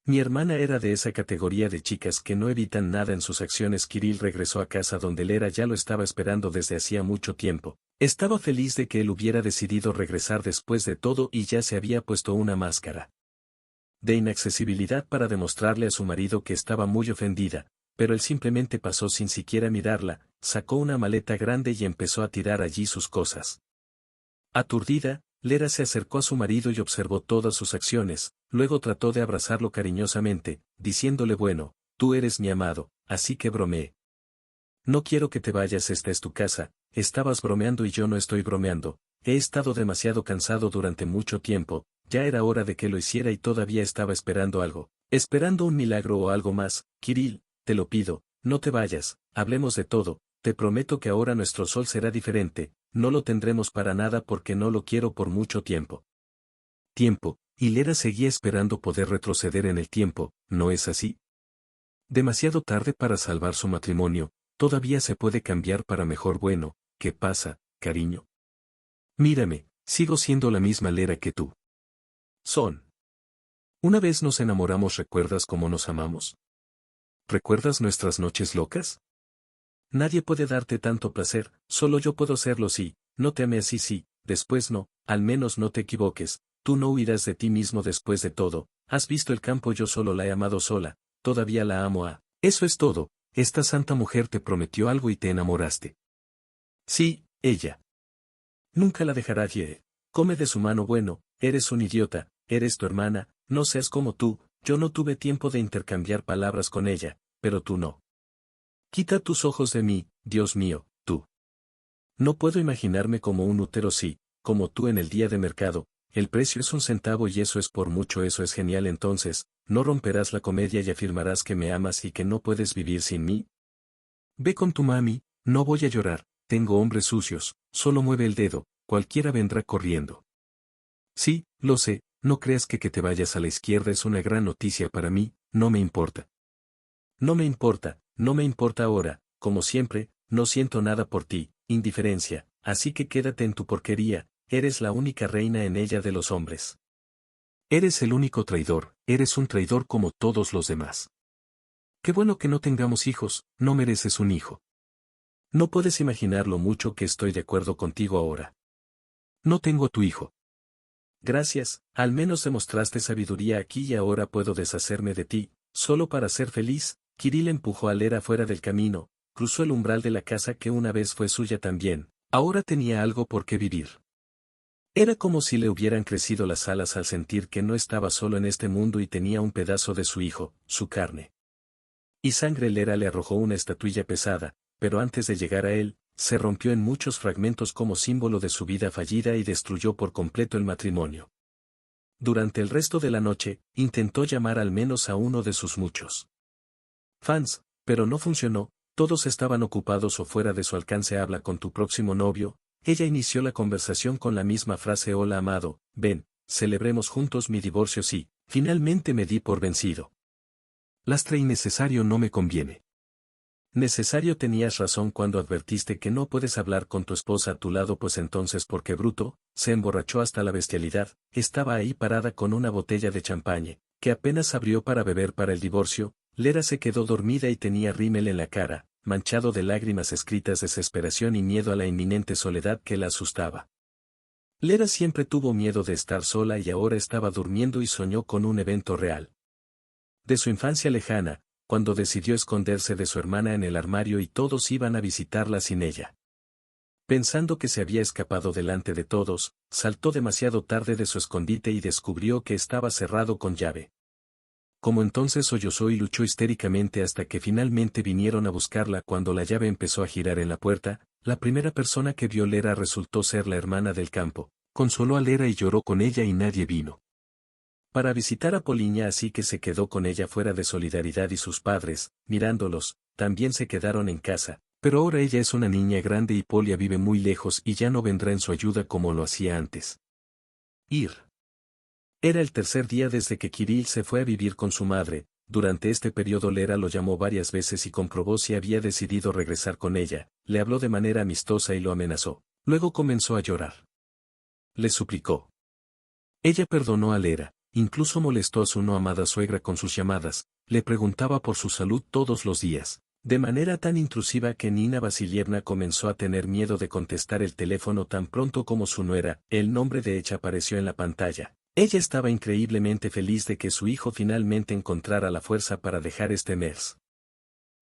Mi hermana era de esa categoría de chicas que no evitan nada en sus acciones. Kirill regresó a casa donde Lera ya lo estaba esperando desde hacía mucho tiempo. Estaba feliz de que él hubiera decidido regresar después de todo y ya se había puesto una máscara de inaccesibilidad para demostrarle a su marido que estaba muy ofendida, pero él simplemente pasó sin siquiera mirarla, sacó una maleta grande y empezó a tirar allí sus cosas. Aturdida, Lera se acercó a su marido y observó todas sus acciones, luego trató de abrazarlo cariñosamente, diciéndole bueno, tú eres mi amado, así que bromeé. No quiero que te vayas, esta es tu casa, estabas bromeando y yo no estoy bromeando, he estado demasiado cansado durante mucho tiempo, ya era hora de que lo hiciera y todavía estaba esperando algo, esperando un milagro o algo más. Kirill, te lo pido, no te vayas, hablemos de todo, te prometo que ahora nuestro sol será diferente, no lo tendremos para nada porque no lo quiero por mucho tiempo. Tiempo, y Lera seguía esperando poder retroceder en el tiempo, ¿no es así? Demasiado tarde para salvar su matrimonio, todavía se puede cambiar para mejor. Bueno, ¿qué pasa, cariño? Mírame, sigo siendo la misma Lera que tú. Una vez nos enamoramos, ¿recuerdas cómo nos amamos? ¿Recuerdas nuestras noches locas? Nadie puede darte tanto placer, solo yo puedo hacerlo. Sí, no te amé así, sí, después no, al menos no te equivoques, tú no huirás de ti mismo después de todo, has visto el campo, yo solo la he amado sola, todavía la amo. Eso es todo, esta santa mujer te prometió algo y te enamoraste. Sí, ella. Nunca la dejará. Come de su mano. Bueno, eres un idiota, eres tu hermana, no seas como tú, yo no tuve tiempo de intercambiar palabras con ella, pero tú no. Quita tus ojos de mí, Dios mío, tú. No puedo imaginarme como un útero, sí, como tú en el día de mercado, el precio es 1 centavo y eso es por mucho, eso es genial. Entonces, ¿no romperás la comedia y afirmarás que me amas y que no puedes vivir sin mí? Ve con tu mami, no voy a llorar, tengo hombres sucios, solo mueve el dedo, cualquiera vendrá corriendo. Sí, lo sé, no creas que te vayas a la izquierda es una gran noticia para mí, no me importa. No me importa, no me importa ahora, como siempre, no siento nada por ti, indiferencia, así que quédate en tu porquería, eres la única reina en ella de los hombres. Eres el único traidor, eres un traidor como todos los demás. Qué bueno que no tengamos hijos, no mereces un hijo. No puedes imaginar lo mucho que estoy de acuerdo contigo ahora. No tengo tu hijo. Gracias, al menos demostraste sabiduría aquí y ahora puedo deshacerme de ti, solo para ser feliz. Kirill empujó a Lera fuera del camino, cruzó el umbral de la casa que una vez fue suya también, ahora tenía algo por qué vivir. Era como si le hubieran crecido las alas al sentir que no estaba solo en este mundo y tenía un pedazo de su hijo, su carne y sangre. Lera le arrojó una estatuilla pesada, pero antes de llegar a él, se rompió en muchos fragmentos como símbolo de su vida fallida y destruyó por completo el matrimonio. Durante el resto de la noche, intentó llamar al menos a uno de sus muchos fans, pero no funcionó, todos estaban ocupados o fuera de su alcance. Habla con tu próximo novio. Ella inició la conversación con la misma frase: hola amado, ven, celebremos juntos mi divorcio. Sí, finalmente me di por vencido. Lastre innecesario, no me conviene. Necesario, tenías razón cuando advertiste que no puedes hablar con tu esposa a tu lado, pues entonces ¿por qué bruto? Se emborrachó hasta la bestialidad, estaba ahí parada con una botella de champaña, que apenas abrió para beber para el divorcio. Lera se quedó dormida y tenía rímel en la cara, manchado de lágrimas escritas, desesperación y miedo a la inminente soledad que la asustaba. Lera siempre tuvo miedo de estar sola y ahora estaba durmiendo y soñó con un evento real de su infancia lejana, cuando decidió esconderse de su hermana en el armario y todos iban a visitarla sin ella. Pensando que se había escapado delante de todos, saltó demasiado tarde de su escondite y descubrió que estaba cerrado con llave. Como entonces sollozó y luchó histéricamente hasta que finalmente vinieron a buscarla. Cuando la llave empezó a girar en la puerta, la primera persona que vio Lera resultó ser la hermana del campo. Consoló a Lera y lloró con ella y nadie vino para visitar a Poliña, así que se quedó con ella fuera de solidaridad y sus padres, mirándolos, también se quedaron en casa, pero ahora ella es una niña grande y Polia vive muy lejos y ya no vendrá en su ayuda como lo hacía antes. Ir. Era el tercer día desde que Kirill se fue a vivir con su madre. Durante este periodo Lera lo llamó varias veces y comprobó si había decidido regresar con ella, le habló de manera amistosa y lo amenazó. Luego comenzó a llorar. Le suplicó. Ella perdonó a Lera. Incluso molestó a su no amada suegra con sus llamadas, le preguntaba por su salud todos los días, de manera tan intrusiva que Nina Vasilievna comenzó a tener miedo de contestar el teléfono tan pronto como su nuera. El nombre de ella apareció en la pantalla. Ella estaba increíblemente feliz de que su hijo finalmente encontrara la fuerza para dejar este MERS.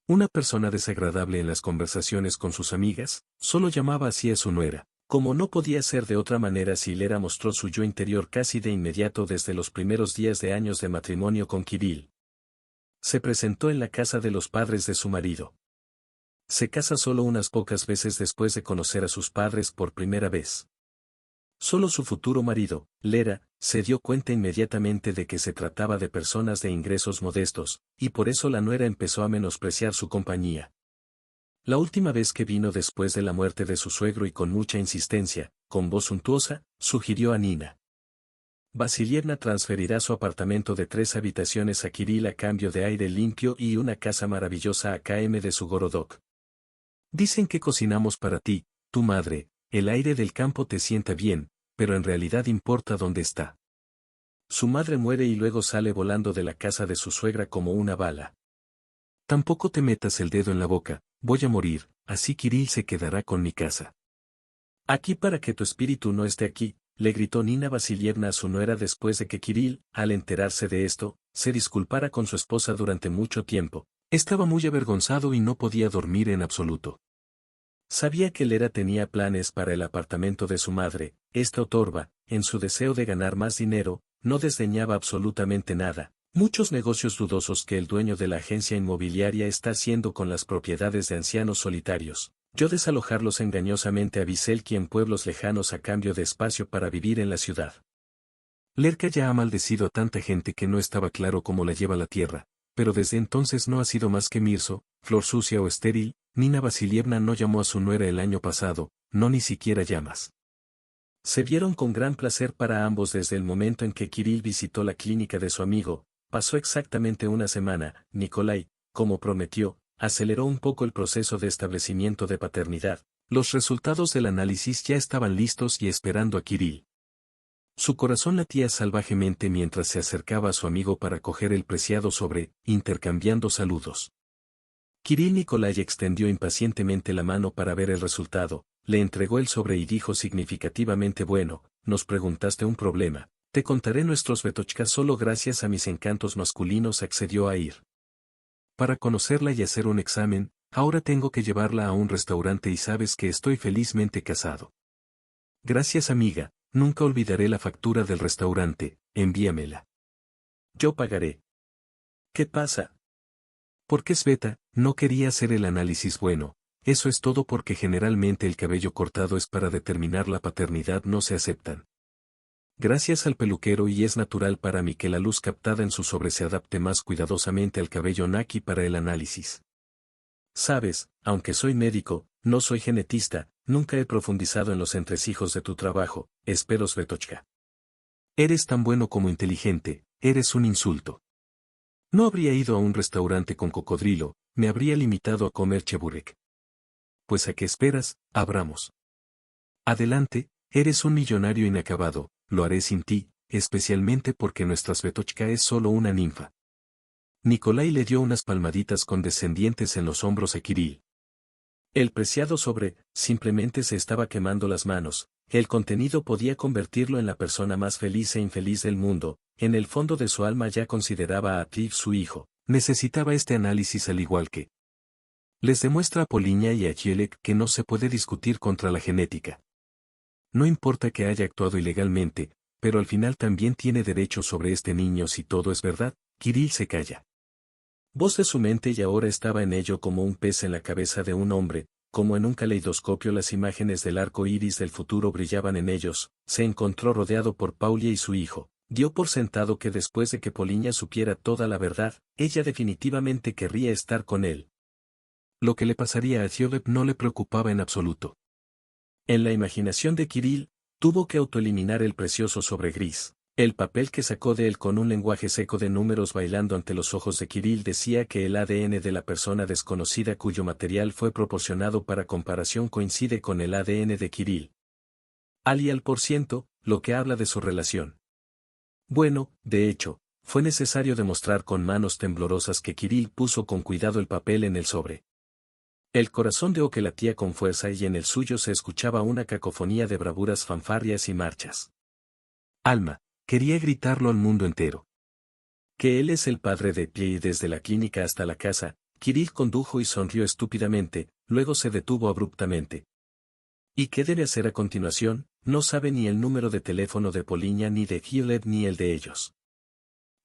Una persona desagradable en las conversaciones con sus amigas, solo llamaba así a su nuera. Como no podía ser de otra manera, Lera mostró su yo interior casi de inmediato desde los primeros días de años de matrimonio con Kirill. Se presentó en la casa de los padres de su marido. Se casa solo unas pocas veces después de conocer a sus padres por primera vez. Solo su futuro marido, Lera, se dio cuenta inmediatamente de que se trataba de personas de ingresos modestos, y por eso la nuera empezó a menospreciar su compañía. La última vez que vino después de la muerte de su suegro y con mucha insistencia, con voz suntuosa, sugirió a Nina Vasilievna transferirá su apartamento de 3 habitaciones a Kirill a cambio de aire limpio y una casa maravillosa a km de su Gorodok. Dicen que cocinamos para ti, tu madre, el aire del campo te sienta bien, pero en realidad importa dónde está. Su madre muere y luego sale volando de la casa de su suegra como una bala. Tampoco te metas el dedo en la boca, voy a morir, así Kirill se quedará con mi casa. Aquí para que tu espíritu no esté aquí, le gritó Nina Vasilievna a su nuera después de que Kirill, al enterarse de esto, se disculpara con su esposa durante mucho tiempo. Estaba muy avergonzado y no podía dormir en absoluto. Sabía que Lera tenía planes para el apartamento de su madre. Esta otorba, en su deseo de ganar más dinero, no desdeñaba absolutamente nada. Muchos negocios dudosos que el dueño de la agencia inmobiliaria está haciendo con las propiedades de ancianos solitarios. Yo desalojarlos engañosamente a Viselki en pueblos lejanos a cambio de espacio para vivir en la ciudad. Lerka ya ha maldecido a tanta gente que no estaba claro cómo la lleva la tierra, pero desde entonces no ha sido más que Mirso, flor sucia o estéril. Nina Vasilievna no llamó a su nuera el año pasado, no ni siquiera llamas. Se vieron con gran placer para ambos desde el momento en que Kirill visitó la clínica de su amigo. Pasó exactamente una semana. Nikolai, como prometió, aceleró un poco el proceso de establecimiento de paternidad. Los resultados del análisis ya estaban listos y esperando a Kirill. Su corazón latía salvajemente mientras se acercaba a su amigo para coger el preciado sobre, intercambiando saludos. Kirill Nikolai extendió impacientemente la mano para ver el resultado, le entregó el sobre y dijo significativamente: bueno, nos preguntaste un problema. Te contaré nuestros Vetochkas. Solo gracias a mis encantos masculinos accedió a ir. Para conocerla y hacer un examen, ahora tengo que llevarla a un restaurante y sabes que estoy felizmente casado. Gracias amiga, nunca olvidaré la factura del restaurante, envíamela. Yo pagaré. ¿Qué pasa? Porque Sveta no quería hacer el análisis. Bueno, eso es todo porque generalmente el cabello cortado es para determinar la paternidad, no se aceptan. Gracias al peluquero y es natural para mí que la luz captada en su sobre se adapte más cuidadosamente al cabello Naki para el análisis. Sabes, aunque soy médico, no soy genetista, nunca he profundizado en los entresijos de tu trabajo. Espero Svetochka. Eres tan bueno como inteligente, eres un insulto. No habría ido a un restaurante con cocodrilo, me habría limitado a comer cheburek. Pues ¿a qué esperas? Abramos. Adelante, eres un millonario inacabado. Lo haré sin ti, especialmente porque nuestra Svetochka es solo una ninfa. Nikolai le dio unas palmaditas condescendientes en los hombros a Kirill. El preciado sobre, simplemente se estaba quemando las manos. El contenido podía convertirlo en la persona más feliz e infeliz del mundo. En el fondo de su alma ya consideraba a Atif su hijo. necesitaba este análisis al igual que les demuestra a Poliña y a Gielek que no se puede discutir contra la genética. No importa que haya actuado ilegalmente, pero al final también tiene derecho sobre este niño si todo es verdad. Kirill se calla. Voz de su mente y ahora estaba en ello como un pez en la cabeza de un hombre, como en un caleidoscopio las imágenes del arco iris del futuro brillaban en ellos. Se encontró rodeado por Paulia y su hijo. Dio por sentado que después de que Poliña supiera toda la verdad, ella definitivamente querría estar con él. Lo que le pasaría a Gielek no le preocupaba en absoluto. En la imaginación de Kirill, tuvo que autoeliminar el precioso sobre gris. El papel que sacó de él con un lenguaje seco de números bailando ante los ojos de Kirill decía que el ADN de la persona desconocida cuyo material fue proporcionado para comparación coincide con el ADN de Kirill. Al por ciento, lo que habla de su relación. Bueno, de hecho, fue necesario demostrar con manos temblorosas que Kirill puso con cuidado el papel en el sobre. El corazón de Oke latía con fuerza y en el suyo se escuchaba una cacofonía de bravuras, fanfarrias y marchas. Alma, quería gritarlo al mundo entero. Que él es el padre de Pie y desde la clínica hasta la casa, Kirill condujo y sonrió estúpidamente, luego se detuvo abruptamente. ¿Y qué debe hacer a continuación? No sabe ni el número de teléfono de Poliña ni de Gielek ni el de ellos.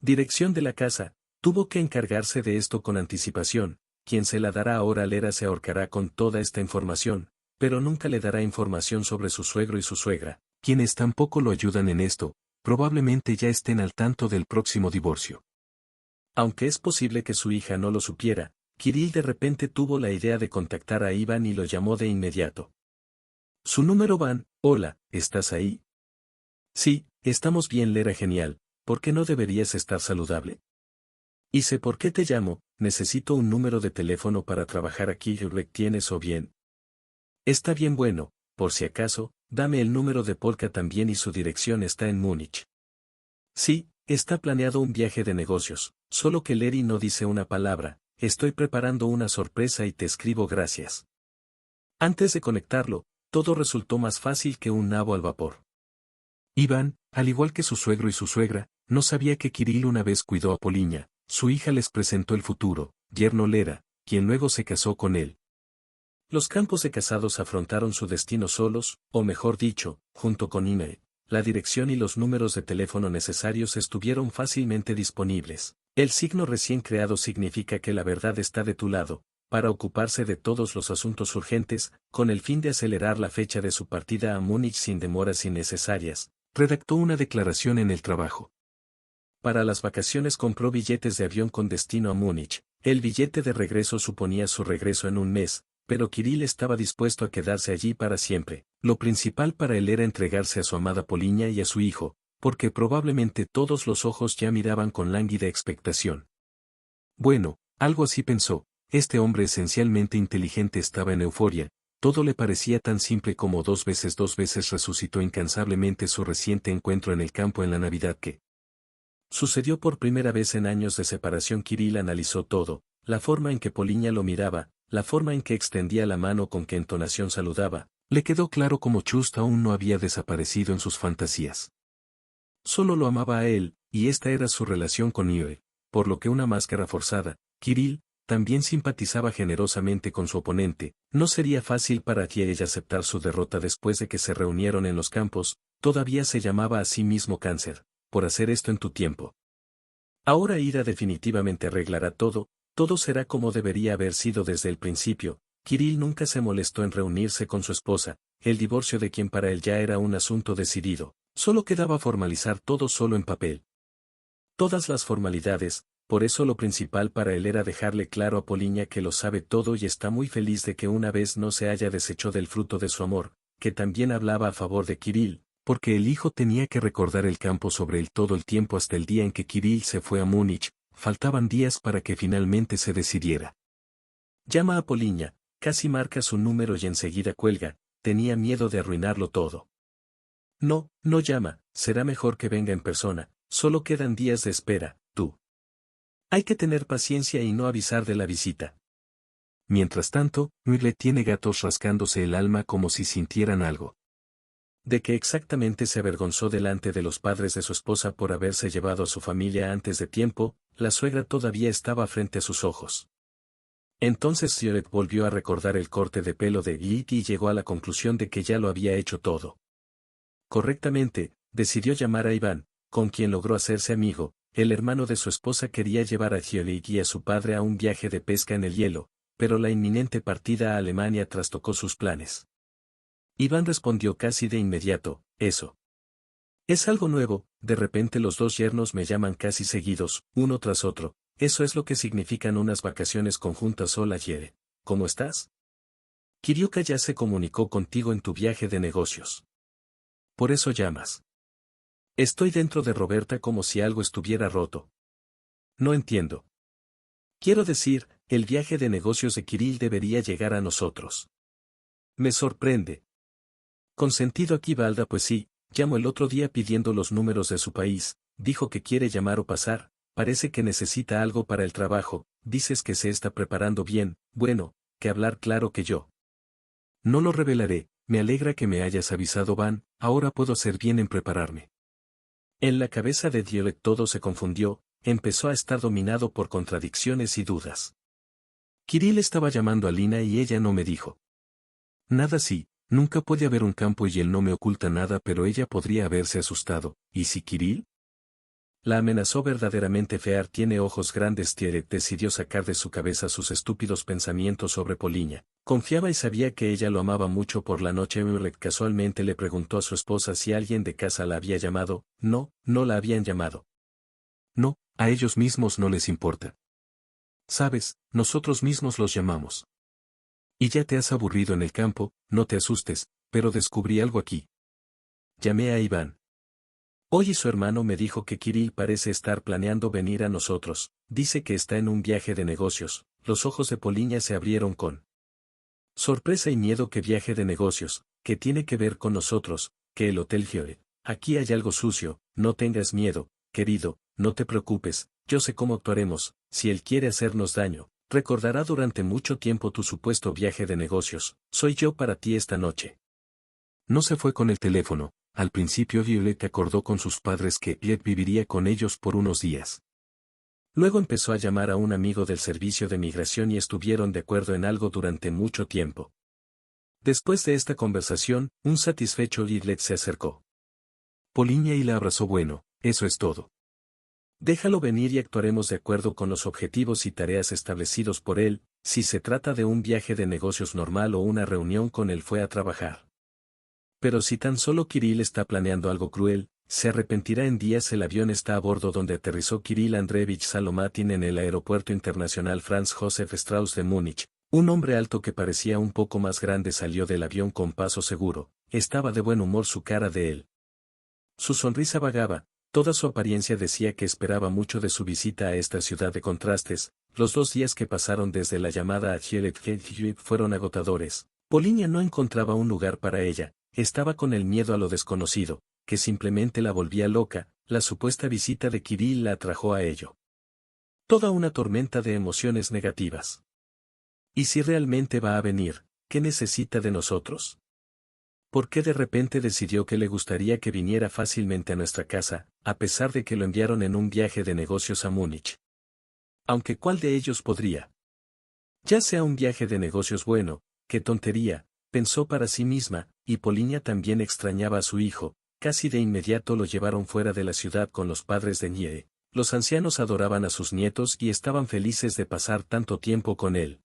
Dirección de la casa, tuvo que encargarse de esto con anticipación. Quien se la dará ahora Lera se ahorcará con toda esta información, pero nunca le dará información sobre su suegro y su suegra, quienes tampoco lo ayudan en esto, probablemente ya estén al tanto del próximo divorcio. Aunque es posible que su hija no lo supiera, Kirill de repente tuvo la idea de contactar a Iván y lo llamó de inmediato. Su número van, hola, ¿estás ahí? Sí, estamos bien Lera genial, ¿por qué no deberías estar saludable? Y sé por qué te llamo, necesito un número de teléfono para trabajar aquí. ¿Tienes o bien? Está bien bueno, por si acaso, dame el número de Polka también y su dirección está en Múnich. Sí, está planeado un viaje de negocios, solo que Leri no dice una palabra, estoy preparando una sorpresa y te escribo gracias. Antes de conectarlo, todo resultó más fácil que un nabo al vapor. Iván, al igual que su suegro y su suegra, no sabía que Kirill una vez cuidó a Poliña. Su hija les presentó el futuro, yerno Lera, quien luego se casó con él. Los campos de casados afrontaron su destino solos, o mejor dicho, junto con Ine. La dirección y los números de teléfono necesarios estuvieron fácilmente disponibles. El signo recién creado significa que la verdad está de tu lado, para ocuparse de todos los asuntos urgentes, con el fin de acelerar la fecha de su partida a Múnich sin demoras innecesarias. Redactó una declaración en el trabajo. Para las vacaciones compró billetes de avión con destino a Múnich. El billete de regreso suponía su regreso en un mes, pero Kirill estaba dispuesto a quedarse allí para siempre. Lo principal para él era entregarse a su amada Poliña y a su hijo, porque probablemente todos los ojos ya miraban con lánguida expectación. Bueno, algo así pensó, este hombre esencialmente inteligente estaba en euforia, todo le parecía tan simple como dos veces resucitó incansablemente su reciente encuentro en el campo en la Navidad que sucedió por primera vez en años de separación. Kirill analizó todo, la forma en que Poliña lo miraba, la forma en que extendía la mano con qué entonación saludaba, le quedó claro como Chust aún no había desaparecido en sus fantasías. Solo lo amaba a él, y esta era su relación con Ioe, por lo que una máscara forzada. Kirill también simpatizaba generosamente con su oponente. No sería fácil para ella aceptar su derrota después de que se reunieron en los campos. Todavía se llamaba a sí mismo cáncer, por hacer esto en tu tiempo. Ahora Ira definitivamente arreglará todo, todo será como debería haber sido desde el principio. Kirill nunca se molestó en reunirse con su esposa, el divorcio de quien para él ya era un asunto decidido, solo quedaba formalizar todo solo en papel. Todas las formalidades, por eso lo principal para él era dejarle claro a Poliña que lo sabe todo y está muy feliz de que una vez no se haya deshecho del fruto de su amor, que también hablaba a favor de Kirill, porque el hijo tenía que recordar el campo sobre él todo el tiempo hasta el día en que Kirill se fue a Múnich. Faltaban días para que finalmente se decidiera. Llama a Poliña, casi marca su número y enseguida cuelga, tenía miedo de arruinarlo todo. No, no llama, será mejor que venga en persona, solo quedan días de espera, tú. Hay que tener paciencia y no avisar de la visita. Mientras tanto, Muirle tiene gatos rascándose el alma como si sintieran algo. De que exactamente se avergonzó delante de los padres de su esposa por haberse llevado a su familia antes de tiempo, la suegra todavía estaba frente a sus ojos. Entonces Violet volvió a recordar el corte de pelo de Git y llegó a la conclusión de que ya lo había hecho todo correctamente. Decidió llamar a Iván, con quien logró hacerse amigo. El hermano de su esposa quería llevar a Violet y a su padre a un viaje de pesca en el hielo, pero la inminente partida a Alemania trastocó sus planes. Iván respondió casi de inmediato: eso es algo nuevo. De repente los dos yernos me llaman casi seguidos, uno tras otro. Eso es lo que significan unas vacaciones conjuntas. Hola Jere, ¿cómo estás? Kirioka ya se comunicó contigo en tu viaje de negocios. Por eso llamas. Estoy dentro de Roberta como si algo estuviera roto. No entiendo. Quiero decir, el viaje de negocios de Kirill debería llegar a nosotros. Me sorprende. Con sentido aquí Valda, pues sí, llamó el otro día pidiendo los números de su país, dijo que quiere llamar o pasar, parece que necesita algo para el trabajo, dices que se está preparando bien, bueno, que hablar claro que yo. No lo revelaré, me alegra que me hayas avisado Van, ahora puedo hacer bien en prepararme. En la cabeza de Violet todo se confundió, empezó a estar dominado por contradicciones y dudas. Kirill estaba llamando a Lina y ella no me dijo nada. Sí, nunca puede haber un campo y él no me oculta nada, pero ella podría haberse asustado. ¿Y si Kirill la amenazó verdaderamente? Fear tiene ojos grandes. Violet decidió sacar de su cabeza sus estúpidos pensamientos sobre Poliña. Confiaba y sabía que ella lo amaba mucho. Por la noche Violet casualmente le preguntó a su esposa si alguien de casa la había llamado. No, no la habían llamado. No, a ellos mismos no les importa. Sabes, nosotros mismos los llamamos. Y ya te has aburrido en el campo, no te asustes, pero descubrí algo aquí. Llamé a Iván. Hoy su hermano me dijo que Kirill parece estar planeando venir a nosotros, dice que está en un viaje de negocios. Los ojos de Poliña se abrieron con sorpresa y miedo. ¿Qué viaje de negocios? ¿Qué tiene que ver con nosotros? Que el Hotel Fiore. Aquí hay algo sucio. No tengas miedo, querido, no te preocupes, yo sé cómo actuaremos. Si él quiere hacernos daño, recordará durante mucho tiempo tu supuesto viaje de negocios. Soy yo para ti esta noche. No se fue con el teléfono. Al principio Violet acordó con sus padres que Ed viviría con ellos por unos días. Luego empezó a llamar a un amigo del servicio de migración y estuvieron de acuerdo en algo durante mucho tiempo. Después de esta conversación, un satisfecho Violet se acercó Poliña y la abrazó. Bueno, eso es todo. Déjalo venir y actuaremos de acuerdo con los objetivos y tareas establecidos por él. Si se trata de un viaje de negocios normal o una reunión con él, fue a trabajar. Pero si tan solo Kirill está planeando algo cruel, se arrepentirá en días. El avión está a bordo donde aterrizó Kirill Andreevich Salomatin en el Aeropuerto Internacional Franz Josef Strauss de Múnich. Un hombre alto que parecía un poco más grande salió del avión con paso seguro. Estaba de buen humor su cara de él. Su sonrisa vagaba, toda su apariencia decía que esperaba mucho de su visita a esta ciudad de contrastes. Los 2 días que pasaron desde la llamada a Violet fueron agotadores. Poliña no encontraba un lugar para ella. Estaba con el miedo a lo desconocido, que simplemente la volvía loca. La supuesta visita de Kirill la atrajo a ello. Toda una tormenta de emociones negativas. ¿Y si realmente va a venir, qué necesita de nosotros? ¿Por qué de repente decidió que le gustaría que viniera fácilmente a nuestra casa, a pesar de que lo enviaron en un viaje de negocios a Múnich? Aunque ¿cuál de ellos podría? Ya sea un viaje de negocios bueno, qué tontería, pensó para sí misma, y Poliña también extrañaba a su hijo. Casi de inmediato lo llevaron fuera de la ciudad con los padres de Nie. Los ancianos adoraban a sus nietos y estaban felices de pasar tanto tiempo con él.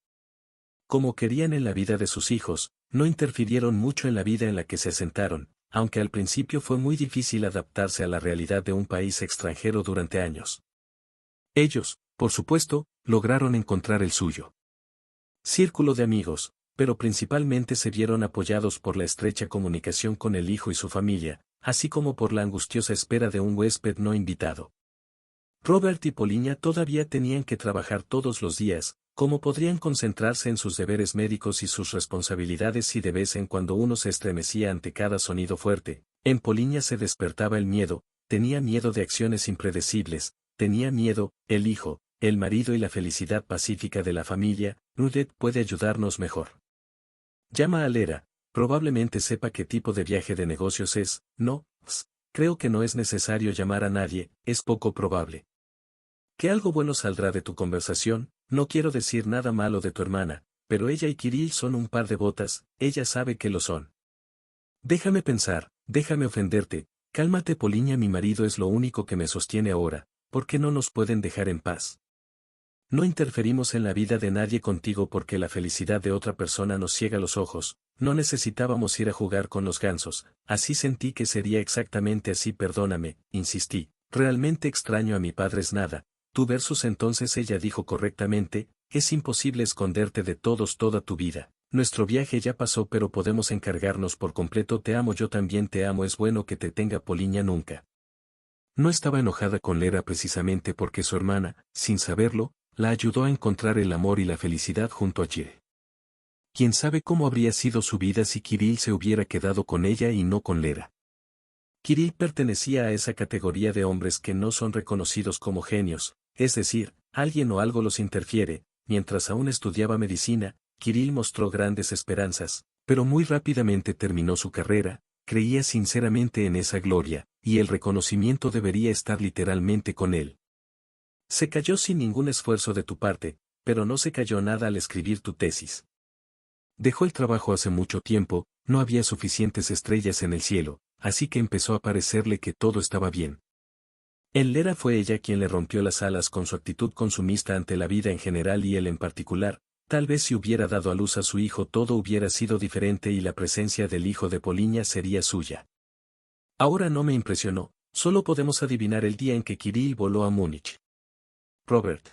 Como querían en la vida de sus hijos, no interfirieron mucho en la vida en la que se asentaron, aunque al principio fue muy difícil adaptarse a la realidad de un país extranjero durante años. Ellos, por supuesto, lograron encontrar el suyo círculo de amigos, pero principalmente se vieron apoyados por la estrecha comunicación con el hijo y su familia, así como por la angustiosa espera de un huésped no invitado. Robert y Poliña todavía tenían que trabajar todos los días. ¿Cómo podrían concentrarse en sus deberes médicos y sus responsabilidades si de vez en cuando uno se estremecía ante cada sonido fuerte? En Poliña se despertaba el miedo, tenía miedo de acciones impredecibles, tenía miedo, el hijo, el marido y la felicidad pacífica de la familia. Nudet puede ayudarnos mejor. Llama a Lera, probablemente sepa qué tipo de viaje de negocios es. No, creo que no es necesario llamar a nadie, es poco probable. Que algo bueno saldrá de tu conversación, no quiero decir nada malo de tu hermana, pero ella y Kirill son un par de botas, ella sabe que lo son. Déjame pensar, déjame ofenderte, cálmate Poliña, mi marido es lo único que me sostiene ahora, ¿por qué no nos pueden dejar en paz? No interferimos en la vida de nadie contigo porque la felicidad de otra persona nos ciega los ojos, no necesitábamos ir a jugar con los gansos, así sentí que sería exactamente así, perdóname, insistí, realmente extraño a mi padre es nada, tú versus entonces ella dijo correctamente, es imposible esconderte de todos toda tu vida, nuestro viaje ya pasó pero podemos encargarnos por completo, te amo yo también te amo, es bueno que te tenga Poliña nunca. No estaba enojada con Lera precisamente porque su hermana, sin saberlo, la ayudó a encontrar el amor y la felicidad junto a Kirill. Quién sabe cómo habría sido su vida si Kirill se hubiera quedado con ella y no con Lera. Kirill pertenecía a esa categoría de hombres que no son reconocidos como genios, es decir, alguien o algo los interfiere. Mientras aún estudiaba medicina, Kirill mostró grandes esperanzas, pero muy rápidamente terminó su carrera, creía sinceramente en esa gloria, y el reconocimiento debería estar literalmente con él. Se cayó sin ningún esfuerzo de tu parte, pero no se cayó nada al escribir tu tesis. Dejó el trabajo hace mucho tiempo, no había suficientes estrellas en el cielo, así que empezó a parecerle que todo estaba bien. En Lera fue ella quien le rompió las alas con su actitud consumista ante la vida en general y él en particular, tal vez si hubiera dado a luz a su hijo todo hubiera sido diferente y la presencia del hijo de Poliña sería suya. Ahora no me impresionó, solo podemos adivinar el día en que Kirill voló a Múnich. Robert.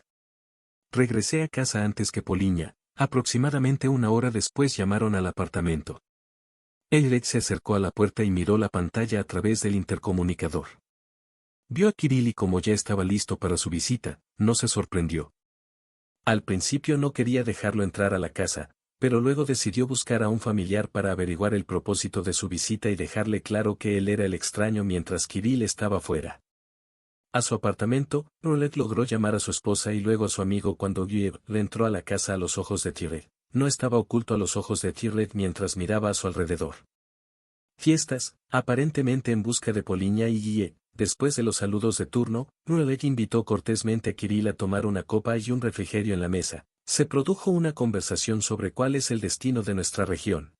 Regresé a casa antes que Poliña, aproximadamente una hora después llamaron al apartamento. Elliot se acercó a la puerta y miró la pantalla a través del intercomunicador. Vio a Kirill y como ya estaba listo para su visita, no se sorprendió. Al principio no quería dejarlo entrar a la casa, pero luego decidió buscar a un familiar para averiguar el propósito de su visita y dejarle claro que él era el extraño mientras Kirill estaba fuera. A su apartamento, Roulette logró llamar a su esposa y luego a su amigo cuando Guy le entró a la casa a los ojos de Thierry. No estaba oculto a los ojos de Thierry mientras miraba a su alrededor. Fiestas, aparentemente en busca de Poliña y Guy. Después de los saludos de turno, Roulette invitó cortésmente a Kirill a tomar una copa y un refrigerio en la mesa. Se produjo una conversación sobre cuál es el destino de nuestra región.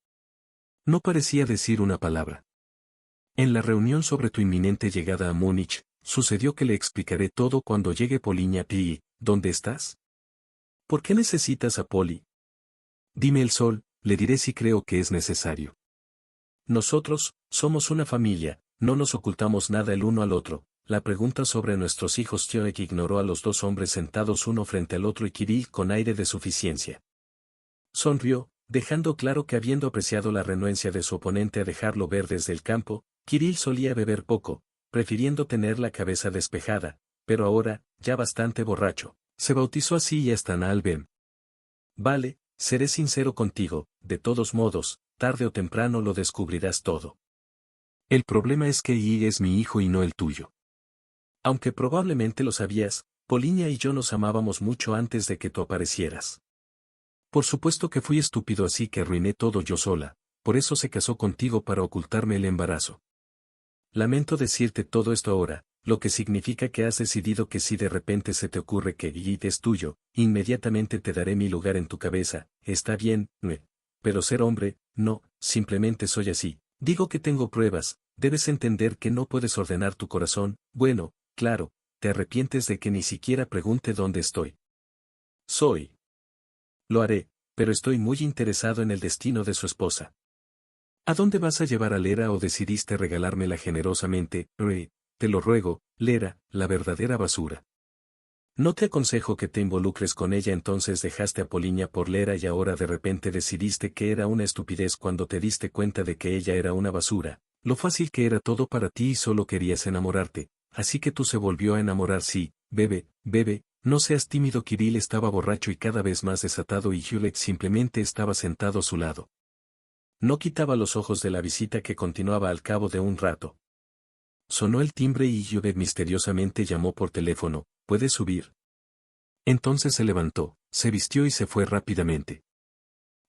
No parecía decir una palabra. En la reunión sobre tu inminente llegada a Múnich, sucedió que le explicaré todo cuando llegue Poliña. ¿Y dónde estás? ¿Por qué necesitas a Poli? Dime el sol, le diré si creo que es necesario. Nosotros, somos una familia, no nos ocultamos nada el uno al otro. La pregunta sobre nuestros hijos Tioek ignoró a los dos hombres sentados uno frente al otro y Kirill con aire de suficiencia. Sonrió, dejando claro que habiendo apreciado la renuencia de su oponente a dejarlo ver desde el campo, Kirill solía beber poco, prefiriendo tener la cabeza despejada, pero ahora, ya bastante borracho, se bautizó así y hasta Naalbem. Vale, seré sincero contigo, de todos modos, tarde o temprano lo descubrirás todo. El problema es que Yi es mi hijo y no el tuyo. Aunque probablemente lo sabías, Poliña y yo nos amábamos mucho antes de que tú aparecieras. Por supuesto que fui estúpido así que arruiné todo yo sola, por eso se casó contigo para ocultarme el embarazo. Lamento decirte todo esto ahora, lo que significa que has decidido que si de repente se te ocurre que Yi es tuyo, inmediatamente te daré mi lugar en tu cabeza, está bien, pero ser hombre, no, simplemente soy así. Digo que tengo pruebas, debes entender que no puedes ordenar tu corazón, bueno, claro, te arrepientes de que ni siquiera pregunte dónde estoy. Soy. Lo haré, pero estoy muy interesado en el destino de su esposa. ¿A dónde vas a llevar a Lera o decidiste regalármela generosamente? Te lo ruego, Lera, la verdadera basura. No te aconsejo que te involucres con ella, entonces dejaste a Poliña por Lera y ahora de repente decidiste que era una estupidez cuando te diste cuenta de que ella era una basura, lo fácil que era todo para ti y solo querías enamorarte, así que tú se volvió a enamorar. Sí, bebe, no seas tímido. Kirill estaba borracho y cada vez más desatado y Hewlett simplemente estaba sentado a su lado. No quitaba los ojos de la visita que continuaba al cabo de un rato. Sonó el timbre y Hewlett misteriosamente llamó por teléfono. ¿Puedes subir? Entonces se levantó, se vistió y se fue rápidamente.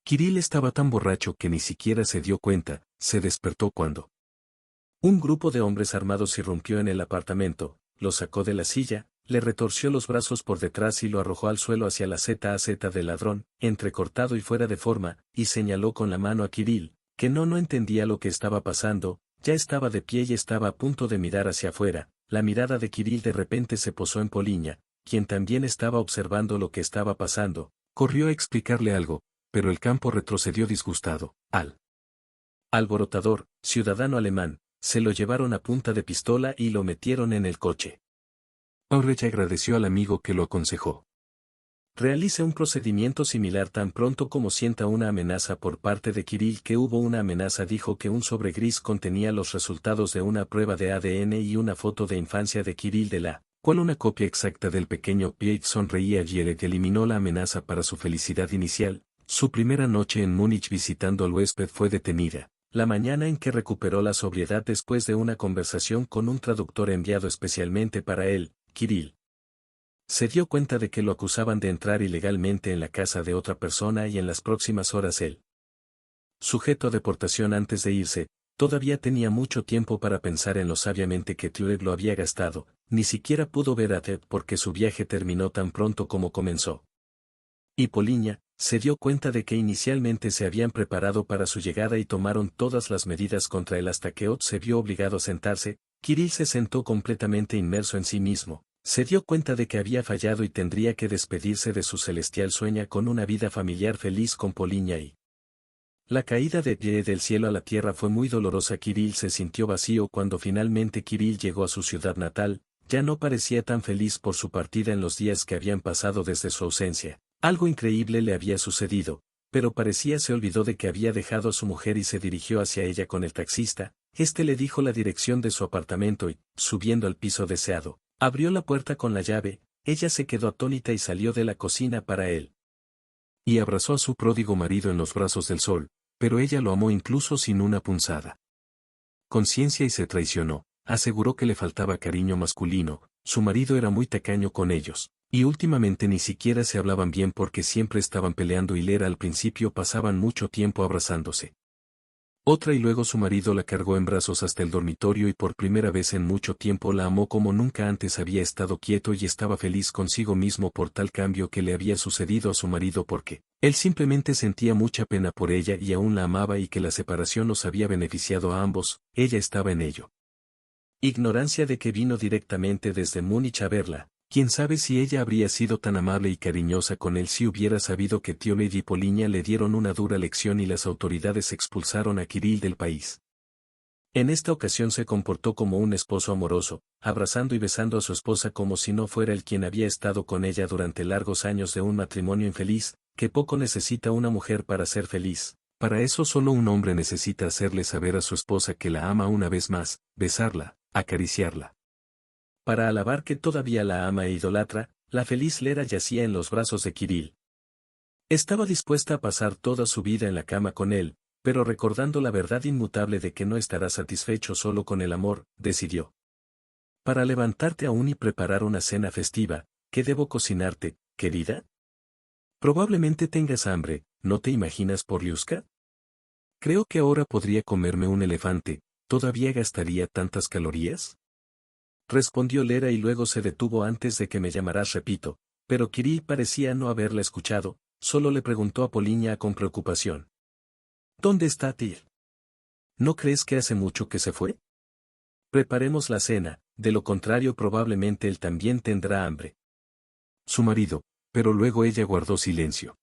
Kirill estaba tan borracho que ni siquiera se dio cuenta, se despertó cuando un grupo de hombres armados irrumpió en el apartamento, lo sacó de la silla, le retorció los brazos por detrás y lo arrojó al suelo hacia la ZAZ del ladrón, entrecortado y fuera de forma, y señaló con la mano a Kirill, que no entendía lo que estaba pasando, ya estaba de pie y estaba a punto de mirar hacia afuera. La mirada de Kirill de repente se posó en Poliña, quien también estaba observando lo que estaba pasando. Corrió a explicarle algo, pero el campo retrocedió disgustado. Al alborotador, ciudadano alemán, se lo llevaron a punta de pistola y lo metieron en el coche. Ulrich agradeció al amigo que lo aconsejó. Realice un procedimiento similar tan pronto como sienta una amenaza por parte de Kirill. Que hubo una amenaza. Dijo que un sobre gris contenía los resultados de una prueba de ADN y una foto de infancia de Kirill, de la cual una copia exacta del pequeño Piet sonreía. Gierek eliminó la amenaza para su felicidad inicial. Su primera noche en Múnich visitando al huésped fue detenida. La mañana en que recuperó la sobriedad después de una conversación con un traductor enviado especialmente para él, Kirill se dio cuenta de que lo acusaban de entrar ilegalmente en la casa de otra persona y en las próximas horas él, sujeto a deportación antes de irse, todavía tenía mucho tiempo para pensar en lo sabiamente que Tured lo había gastado. Ni siquiera pudo ver a Ted porque su viaje terminó tan pronto como comenzó. Y Poliña se dio cuenta de que inicialmente se habían preparado para su llegada y tomaron todas las medidas contra él hasta que Ott se vio obligado a sentarse. Kirill se sentó completamente inmerso en sí mismo. Se dio cuenta de que había fallado y tendría que despedirse de su celestial sueño con una vida familiar feliz con Poliña y la caída de Pie del cielo a la tierra fue muy dolorosa. Kirill se sintió vacío cuando finalmente Kirill llegó a su ciudad natal. Ya no parecía tan feliz por su partida en los días que habían pasado desde su ausencia. Algo increíble le había sucedido, pero parecía se olvidó de que había dejado a su mujer y se dirigió hacia ella con el taxista. Este le dijo la dirección de su apartamento y, subiendo al piso deseado, abrió la puerta con la llave. Ella se quedó atónita y salió de la cocina para él. Y abrazó a su pródigo marido en los brazos del sol, pero ella lo amó incluso sin una punzada conciencia y se traicionó. Aseguró que le faltaba cariño masculino. Su marido era muy tacaño con ellos, y últimamente ni siquiera se hablaban bien porque siempre estaban peleando y Lera al principio pasaban mucho tiempo abrazándose. Otra y luego su marido la cargó en brazos hasta el dormitorio y por primera vez en mucho tiempo la amó como nunca antes. Había estado quieto y estaba feliz consigo mismo por tal cambio que le había sucedido a su marido, porque él simplemente sentía mucha pena por ella y aún la amaba y que la separación los había beneficiado a ambos. Ella estaba en ello. Ignorancia de que vino directamente desde Múnich a verla. Quién sabe si ella habría sido tan amable y cariñosa con él si hubiera sabido que Tioled y Poliña le dieron una dura lección y las autoridades expulsaron a Kirill del país. En esta ocasión se comportó como un esposo amoroso, abrazando y besando a su esposa como si no fuera él quien había estado con ella durante largos años de un matrimonio infeliz. Que poco necesita una mujer para ser feliz. Para eso solo un hombre necesita hacerle saber a su esposa que la ama una vez más, besarla, acariciarla. Para alabar que todavía la ama e idolatra, la feliz Lera yacía en los brazos de Kirill. Estaba dispuesta a pasar toda su vida en la cama con él, pero recordando la verdad inmutable de que no estará satisfecho solo con el amor, decidió. Para levantarte aún y preparar una cena festiva, ¿qué debo cocinarte, querida? Probablemente tengas hambre, ¿no te imaginas, Porliuska? Creo que ahora podría comerme un elefante. ¿Todavía gastaría tantas calorías? Respondió Lera y luego se detuvo. Antes de que me llamaras, repito, pero Kirill parecía no haberla escuchado, solo le preguntó a Poliña con preocupación. ¿Dónde está Tyr? ¿No crees que hace mucho que se fue? Preparemos la cena, de lo contrario probablemente él también tendrá hambre. Su marido, pero luego ella guardó silencio.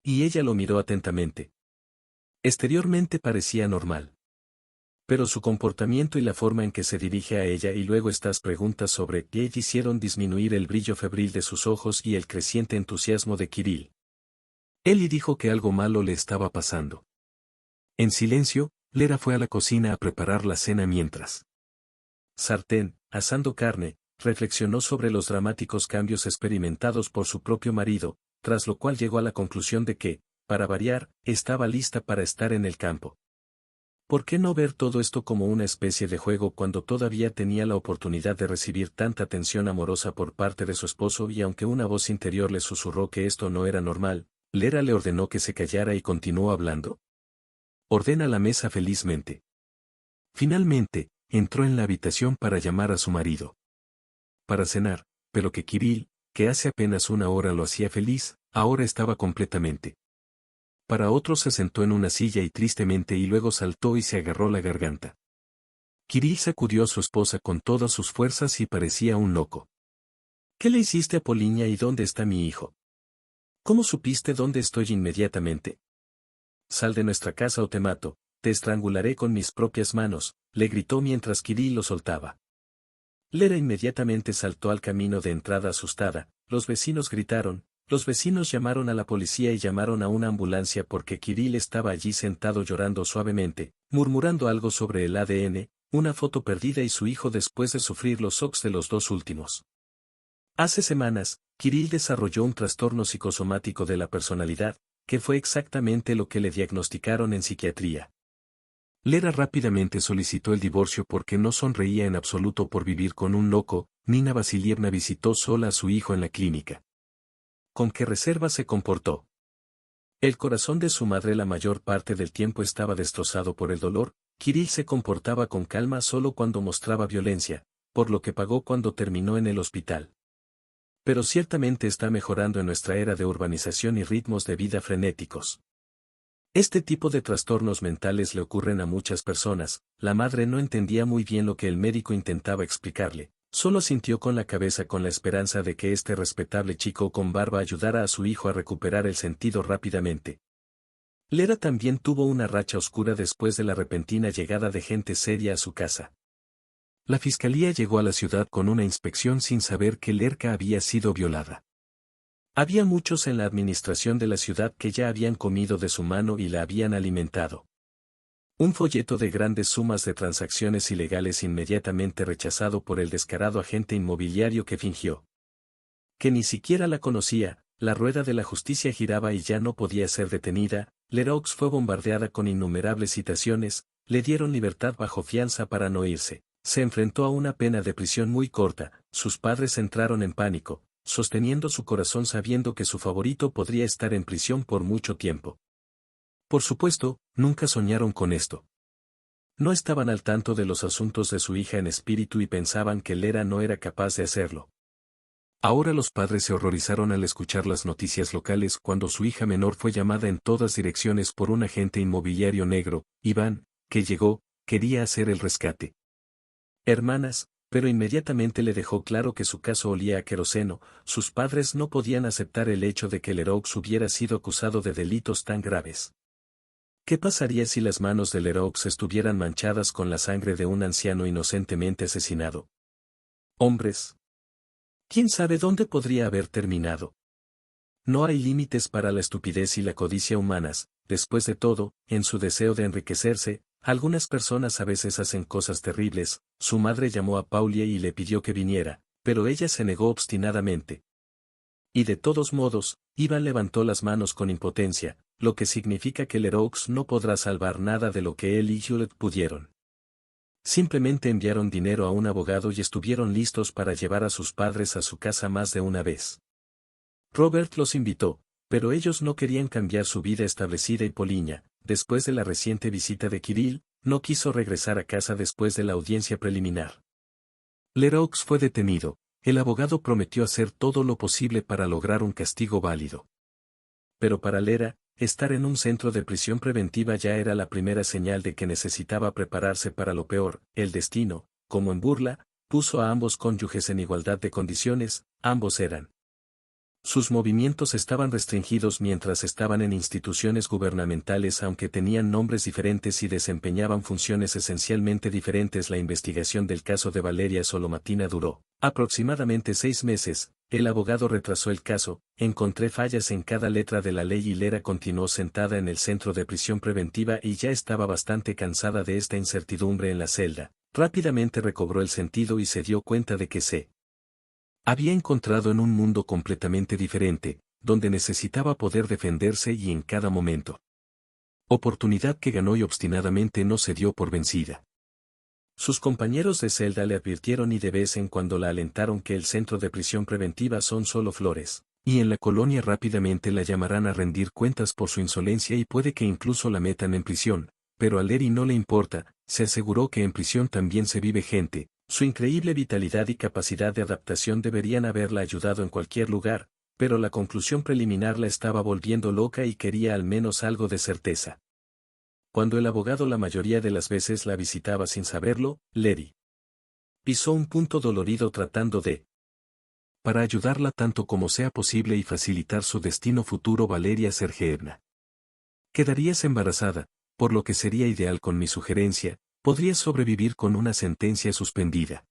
Y ella lo miró atentamente. Exteriormente parecía normal. Pero su comportamiento y la forma en que se dirige a ella y luego estas preguntas sobre qué hicieron disminuir el brillo febril de sus ojos y el creciente entusiasmo de Kirill. Él dijo que algo malo le estaba pasando. En silencio, Lera fue a la cocina a preparar la cena mientras Sartén, asando carne, reflexionó sobre los dramáticos cambios experimentados por su propio marido, tras lo cual llegó a la conclusión de que, para variar, estaba lista para estar en el campo. ¿Por qué no ver todo esto como una especie de juego cuando todavía tenía la oportunidad de recibir tanta atención amorosa por parte de su esposo? Y aunque una voz interior le susurró que esto no era normal, Lera le ordenó que se callara y continuó hablando. Ordena la mesa felizmente. Finalmente, entró en la habitación para llamar a su marido. Para cenar, pero que Kirill, que hace apenas una hora lo hacía feliz, ahora estaba completamente. Para otro se sentó en una silla y tristemente y luego saltó y se agarró la garganta. Kirill sacudió a su esposa con todas sus fuerzas y parecía un loco. ¿Qué le hiciste a Poliña y dónde está mi hijo? ¿Cómo supiste dónde estoy inmediatamente? Sal de nuestra casa o te mato, te estrangularé con mis propias manos, le gritó mientras Kirill lo soltaba. Lera inmediatamente saltó al camino de entrada asustada, los vecinos gritaron, los vecinos llamaron a la policía y llamaron a una ambulancia porque Kirill estaba allí sentado llorando suavemente, murmurando algo sobre el ADN, una foto perdida y su hijo después de sufrir los shocks de los dos últimos. Hace semanas, Kirill desarrolló un trastorno psicosomático de la personalidad, que fue exactamente lo que le diagnosticaron en psiquiatría. Lera rápidamente solicitó el divorcio porque no sonreía en absoluto por vivir con un loco. Nina Vasilievna visitó sola a su hijo en la clínica. ¿Con qué reserva se comportó? El corazón de su madre la mayor parte del tiempo estaba destrozado por el dolor. Kirill se comportaba con calma solo cuando mostraba violencia, por lo que pagó cuando terminó en el hospital. Pero ciertamente está mejorando en nuestra era de urbanización y ritmos de vida frenéticos. Este tipo de trastornos mentales le ocurren a muchas personas. La madre no entendía muy bien lo que el médico intentaba explicarle, solo sintió con la cabeza con la esperanza de que este respetable chico con barba ayudara a su hijo a recuperar el sentido rápidamente. Lera también tuvo una racha oscura después de la repentina llegada de gente seria a su casa. La fiscalía llegó a la ciudad con una inspección sin saber que Lerka había sido violada. Había muchos en la administración de la ciudad que ya habían comido de su mano y la habían alimentado. Un folleto de grandes sumas de transacciones ilegales inmediatamente rechazado por el descarado agente inmobiliario que fingió que ni siquiera la conocía. La rueda de la justicia giraba y ya no podía ser detenida. Leroux fue bombardeada con innumerables citaciones, le dieron libertad bajo fianza para no irse. Se enfrentó a una pena de prisión muy corta. Sus padres entraron en pánico, sosteniendo su corazón sabiendo que su favorito podría estar en prisión por mucho tiempo. Por supuesto, nunca soñaron con esto. No estaban al tanto de los asuntos de su hija en espíritu y pensaban que Lera no era capaz de hacerlo. Ahora los padres se horrorizaron al escuchar las noticias locales cuando su hija menor fue llamada en todas direcciones por un agente inmobiliario negro, Iván, que llegó, quería hacer el rescate. Hermanas, pero inmediatamente le dejó claro que su caso olía a queroseno. Sus padres no podían aceptar el hecho de que Leroux hubiera sido acusado de delitos tan graves. ¿Qué pasaría si las manos de Leroux estuvieran manchadas con la sangre de un anciano inocentemente asesinado? Hombres. ¿Quién sabe dónde podría haber terminado? No hay límites para la estupidez y la codicia humanas. Después de todo, en su deseo de enriquecerse, algunas personas a veces hacen cosas terribles. Su madre llamó a Paulie y le pidió que viniera, pero ella se negó obstinadamente. Y de todos modos, Iván levantó las manos con impotencia, lo que significa que Leroux no podrá salvar nada de lo que él y Juliet pudieron. Simplemente enviaron dinero a un abogado y estuvieron listos para llevar a sus padres a su casa más de una vez. Robert los invitó, pero ellos no querían cambiar su vida establecida y Poliña, después de la reciente visita de Kirill, no quiso regresar a casa después de la audiencia preliminar. Leroux fue detenido. El abogado prometió hacer todo lo posible para lograr un castigo válido. Pero para Lera, estar en un centro de prisión preventiva ya era la primera señal de que necesitaba prepararse para lo peor. El destino, como en burla, puso a ambos cónyuges en igualdad de condiciones. Ambos eran. Sus movimientos estaban restringidos mientras estaban en instituciones gubernamentales aunque tenían nombres diferentes y desempeñaban funciones esencialmente diferentes. La investigación del caso de Valeria Solomatina duró aproximadamente 6 meses. El abogado retrasó el caso, encontré fallas en cada letra de la ley y Lera continuó sentada en el centro de prisión preventiva y ya estaba bastante cansada de esta incertidumbre en la celda. Rápidamente recobró el sentido y se dio cuenta de que se había encontrado en un mundo completamente diferente, donde necesitaba poder defenderse y en cada momento. Oportunidad que ganó y obstinadamente no se dio por vencida. Sus compañeros de celda le advirtieron y de vez en cuando la alentaron que el centro de prisión preventiva son solo flores, y en la colonia rápidamente la llamarán a rendir cuentas por su insolencia y puede que incluso la metan en prisión, pero a Leri no le importa, se aseguró que en prisión también se vive gente. Su increíble vitalidad y capacidad de adaptación deberían haberla ayudado en cualquier lugar, pero la conclusión preliminar la estaba volviendo loca y quería al menos algo de certeza. Cuando el abogado la mayoría de las veces la visitaba sin saberlo, Lady pisó un punto dolorido tratando de para ayudarla tanto como sea posible y facilitar su destino futuro. Valeria Sergeevna. Quedarías embarazada, por lo que sería ideal con mi sugerencia, podrías sobrevivir con una sentencia suspendida.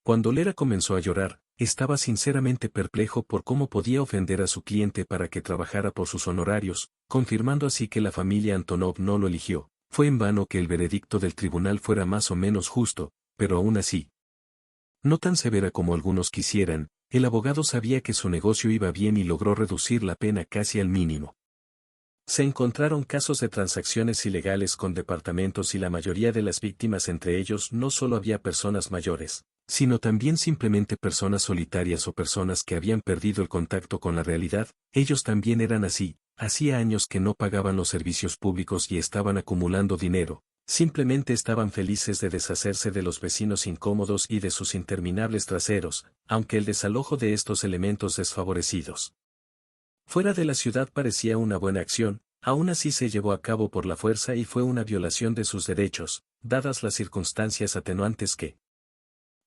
Cuando Lera comenzó a llorar, estaba sinceramente perplejo por cómo podía ofender a su cliente para que trabajara por sus honorarios, confirmando así que la familia Antonov no lo eligió. Fue en vano que el veredicto del tribunal fuera más o menos justo, pero aún así, no tan severa como algunos quisieran, el abogado sabía que su negocio iba bien y logró reducir la pena casi al mínimo. Se encontraron casos de transacciones ilegales con departamentos y la mayoría de las víctimas, entre ellos no solo había personas mayores, sino también simplemente personas solitarias o personas que habían perdido el contacto con la realidad. Ellos también eran así, hacía años que no pagaban los servicios públicos y estaban acumulando dinero, simplemente estaban felices de deshacerse de los vecinos incómodos y de sus interminables traseros, aunque el desalojo de estos elementos desfavorecidos fuera de la ciudad parecía una buena acción, aún así se llevó a cabo por la fuerza y fue una violación de sus derechos, dadas las circunstancias atenuantes que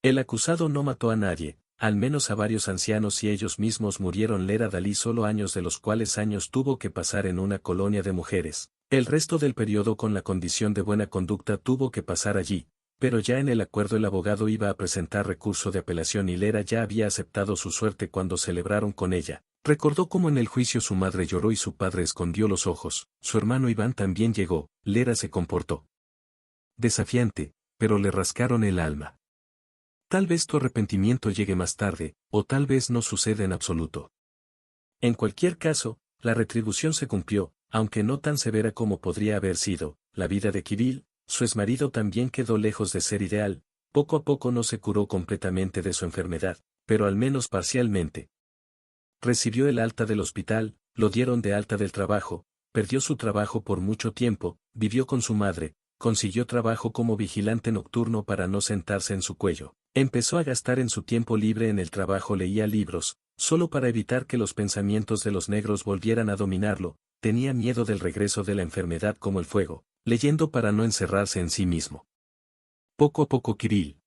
el acusado no mató a nadie, al menos a varios ancianos, y ellos mismos murieron. Lera Dalí solo años, de los cuales años tuvo que pasar en una colonia de mujeres. El resto del periodo con la condición de buena conducta tuvo que pasar allí, pero ya en el acuerdo el abogado iba a presentar recurso de apelación y Lera ya había aceptado su suerte cuando celebraron con ella. Recordó cómo en el juicio su madre lloró y su padre escondió los ojos, su hermano Iván también llegó. Lera se comportó desafiante, pero le rascaron el alma. Tal vez tu arrepentimiento llegue más tarde, o tal vez no suceda en absoluto. En cualquier caso, la retribución se cumplió, aunque no tan severa como podría haber sido. La vida de Kirill, su exmarido, también quedó lejos de ser ideal. Poco a poco no se curó completamente de su enfermedad, pero al menos parcialmente. Recibió el alta del hospital, lo dieron de alta del trabajo, perdió su trabajo por mucho tiempo, vivió con su madre, consiguió trabajo como vigilante nocturno para no sentarse en su cuello. Empezó a gastar en su tiempo libre en el trabajo, leía libros, solo para evitar que los pensamientos de los negros volvieran a dominarlo. Tenía miedo del regreso de la enfermedad como el fuego, leyendo para no encerrarse en sí mismo. Poco a poco Kirill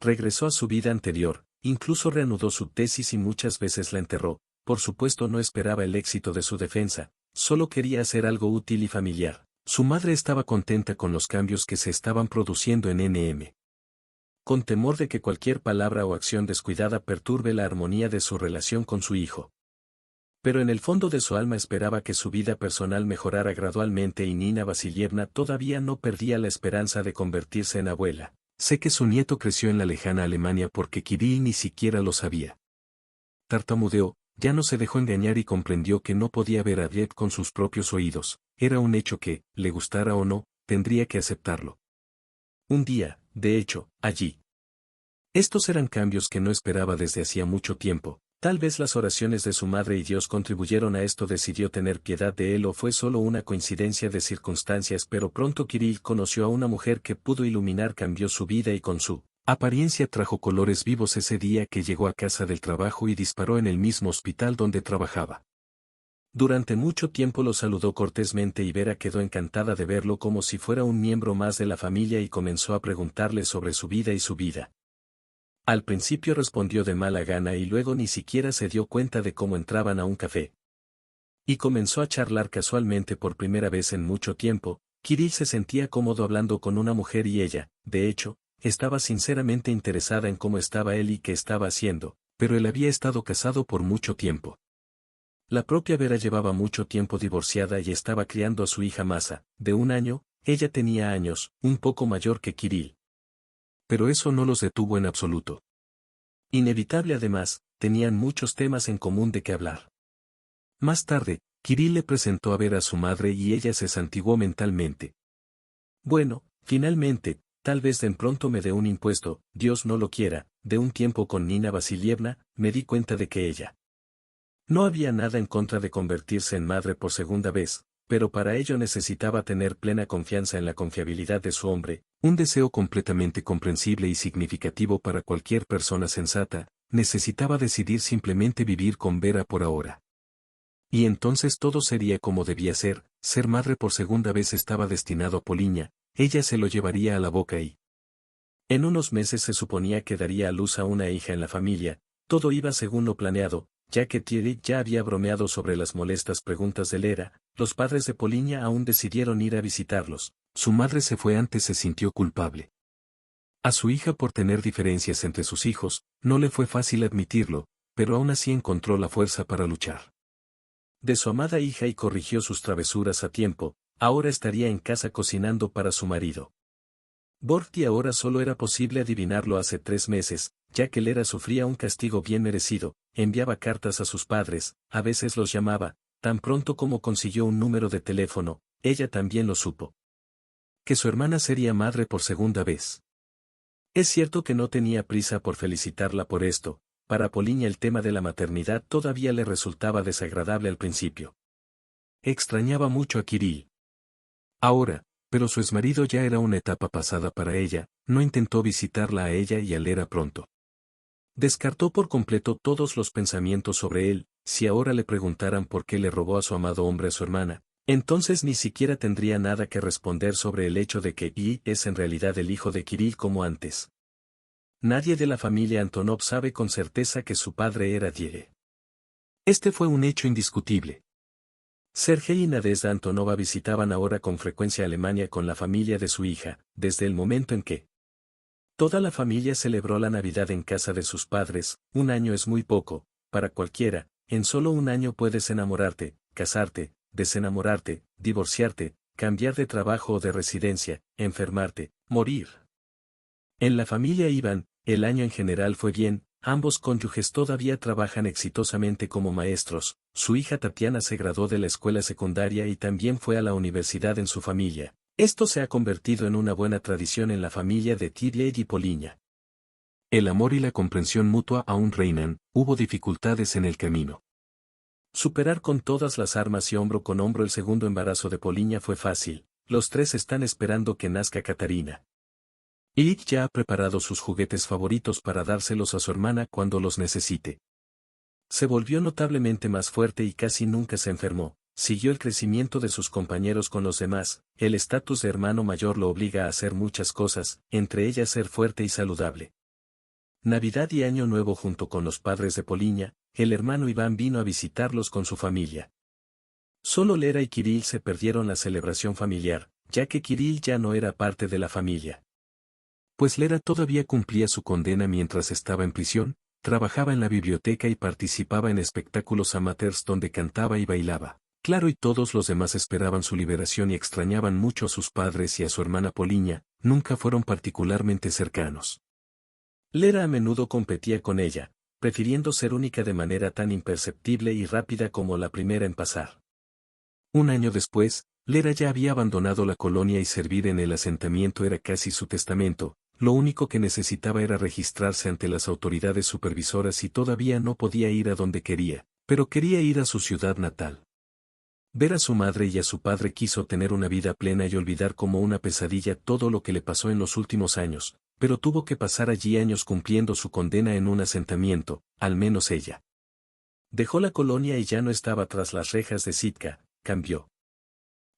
regresó a su vida anterior, incluso reanudó su tesis y muchas veces la enterró. Por supuesto no esperaba el éxito de su defensa, solo quería hacer algo útil y familiar. Su madre estaba contenta con los cambios que se estaban produciendo en NM. Con temor de que cualquier palabra o acción descuidada perturbe la armonía de su relación con su hijo. Pero en el fondo de su alma esperaba que su vida personal mejorara gradualmente y Nina Vasilievna todavía no perdía la esperanza de convertirse en abuela. Sé que su nieto creció en la lejana Alemania porque Kirill ni siquiera lo sabía. Tartamudeó, ya no se dejó engañar y comprendió que no podía ver a Gleb con sus propios oídos. Era un hecho que, le gustara o no, tendría que aceptarlo. Un día, de hecho, allí. Estos eran cambios que no esperaba desde hacía mucho tiempo. Tal vez las oraciones de su madre y Dios contribuyeron a esto. Decidió tener piedad de él, o fue solo una coincidencia de circunstancias, pero pronto Kirill conoció a una mujer que pudo iluminar, cambió su vida y con su apariencia trajo colores vivos. Ese día que llegó a casa del trabajo y disparó en el mismo hospital donde trabajaba. Durante mucho tiempo lo saludó cortésmente y Vera quedó encantada de verlo como si fuera un miembro más de la familia y comenzó a preguntarle sobre su vida y su vida. Al principio respondió de mala gana y luego ni siquiera se dio cuenta de cómo entraban a un café. Y comenzó a charlar casualmente por primera vez en mucho tiempo. Kirill se sentía cómodo hablando con una mujer y ella, de hecho, estaba sinceramente interesada en cómo estaba él y qué estaba haciendo, pero él había estado casado por mucho tiempo. La propia Vera llevaba mucho tiempo divorciada y estaba criando a su hija Masa, de 1 año. Ella tenía años, un poco mayor que Kirill. Pero eso no los detuvo en absoluto. Inevitable además, tenían muchos temas en común de qué hablar. Más tarde, Kirill le presentó a Vera a su madre y ella se santiguó mentalmente. Bueno, finalmente, tal vez de pronto me dé un impuesto, Dios no lo quiera. De un tiempo con Nina Vasilievna, me di cuenta de que ella no había nada en contra de convertirse en madre por segunda vez, pero para ello necesitaba tener plena confianza en la confiabilidad de su hombre, un deseo completamente comprensible y significativo para cualquier persona sensata. Necesitaba decidir simplemente vivir con Vera por ahora. Y entonces todo sería como debía ser madre por segunda vez estaba destinado a Poliña, ella se lo llevaría a la boca y... En unos meses se suponía que daría a luz a una hija en la familia, todo iba según lo planeado, ya que Thierry ya había bromeado sobre las molestas preguntas de Lera, los padres de Poliña aún decidieron ir a visitarlos. Su madre se fue antes, se sintió culpable. A su hija por tener diferencias entre sus hijos, no le fue fácil admitirlo, pero aún así encontró la fuerza para luchar. De su amada hija y corrigió sus travesuras a tiempo, ahora estaría en casa cocinando para su marido. Borti ahora solo era posible adivinarlo hace 3 meses, ya que Lera sufría un castigo bien merecido, enviaba cartas a sus padres, a veces los llamaba, tan pronto como consiguió un número de teléfono, ella también lo supo. Que su hermana sería madre por segunda vez. Es cierto que no tenía prisa por felicitarla por esto, para Poliña el tema de la maternidad todavía le resultaba desagradable al principio. Extrañaba mucho a Kirill. Ahora, pero su exmarido ya era una etapa pasada para ella, no intentó visitarla a ella y a Lera pronto. Descartó por completo todos los pensamientos sobre él, si ahora le preguntaran por qué le robó a su amado hombre a su hermana, entonces ni siquiera tendría nada que responder sobre el hecho de que I es en realidad el hijo de Kirill como antes. Nadie de la familia Antonov sabe con certeza que su padre era Diego. Este fue un hecho indiscutible. Sergei y Nadezhda Antonova visitaban ahora con frecuencia Alemania con la familia de su hija, desde el momento en que toda la familia celebró la Navidad en casa de sus padres. Un año es muy poco, para cualquiera, en solo un año puedes enamorarte, casarte, desenamorarte, divorciarte, cambiar de trabajo o de residencia, enfermarte, morir. En la familia Iván, el año en general fue bien, ambos cónyuges todavía trabajan exitosamente como maestros, su hija Tatiana se graduó de la escuela secundaria y también fue a la universidad en su familia. Esto se ha convertido en una buena tradición en la familia de Thierry y Poliña. El amor y la comprensión mutua aún reinan, hubo dificultades en el camino. Superar con todas las armas y hombro con hombro el segundo embarazo de Poliña fue fácil, los tres están esperando que nazca Catarina. Eric ya ha preparado sus juguetes favoritos para dárselos a su hermana cuando los necesite. Se volvió notablemente más fuerte y casi nunca se enfermó, siguió el crecimiento de sus compañeros con los demás, el estatus de hermano mayor lo obliga a hacer muchas cosas, entre ellas ser fuerte y saludable. Navidad y Año Nuevo junto con los padres de Poliña, el hermano Iván vino a visitarlos con su familia. Solo Lera y Kirill se perdieron la celebración familiar, ya que Kirill ya no era parte de la familia. Pues Lera todavía cumplía su condena mientras estaba en prisión, trabajaba en la biblioteca y participaba en espectáculos amateurs donde cantaba y bailaba. Claro, y todos los demás esperaban su liberación y extrañaban mucho a sus padres y a su hermana Poliña, nunca fueron particularmente cercanos. Lera a menudo competía con ella, prefiriendo ser única de manera tan imperceptible y rápida como la primera en pasar. Un año después, Lera ya había abandonado la colonia y servir en el asentamiento era casi su testamento, lo único que necesitaba era registrarse ante las autoridades supervisoras y todavía no podía ir a donde quería, pero quería ir a su ciudad natal. Ver a su madre y a su padre quiso tener una vida plena y olvidar como una pesadilla todo lo que le pasó en los últimos años, pero tuvo que pasar allí años cumpliendo su condena en un asentamiento, al menos ella. Dejó la colonia y ya no estaba tras las rejas de Sitka, cambió.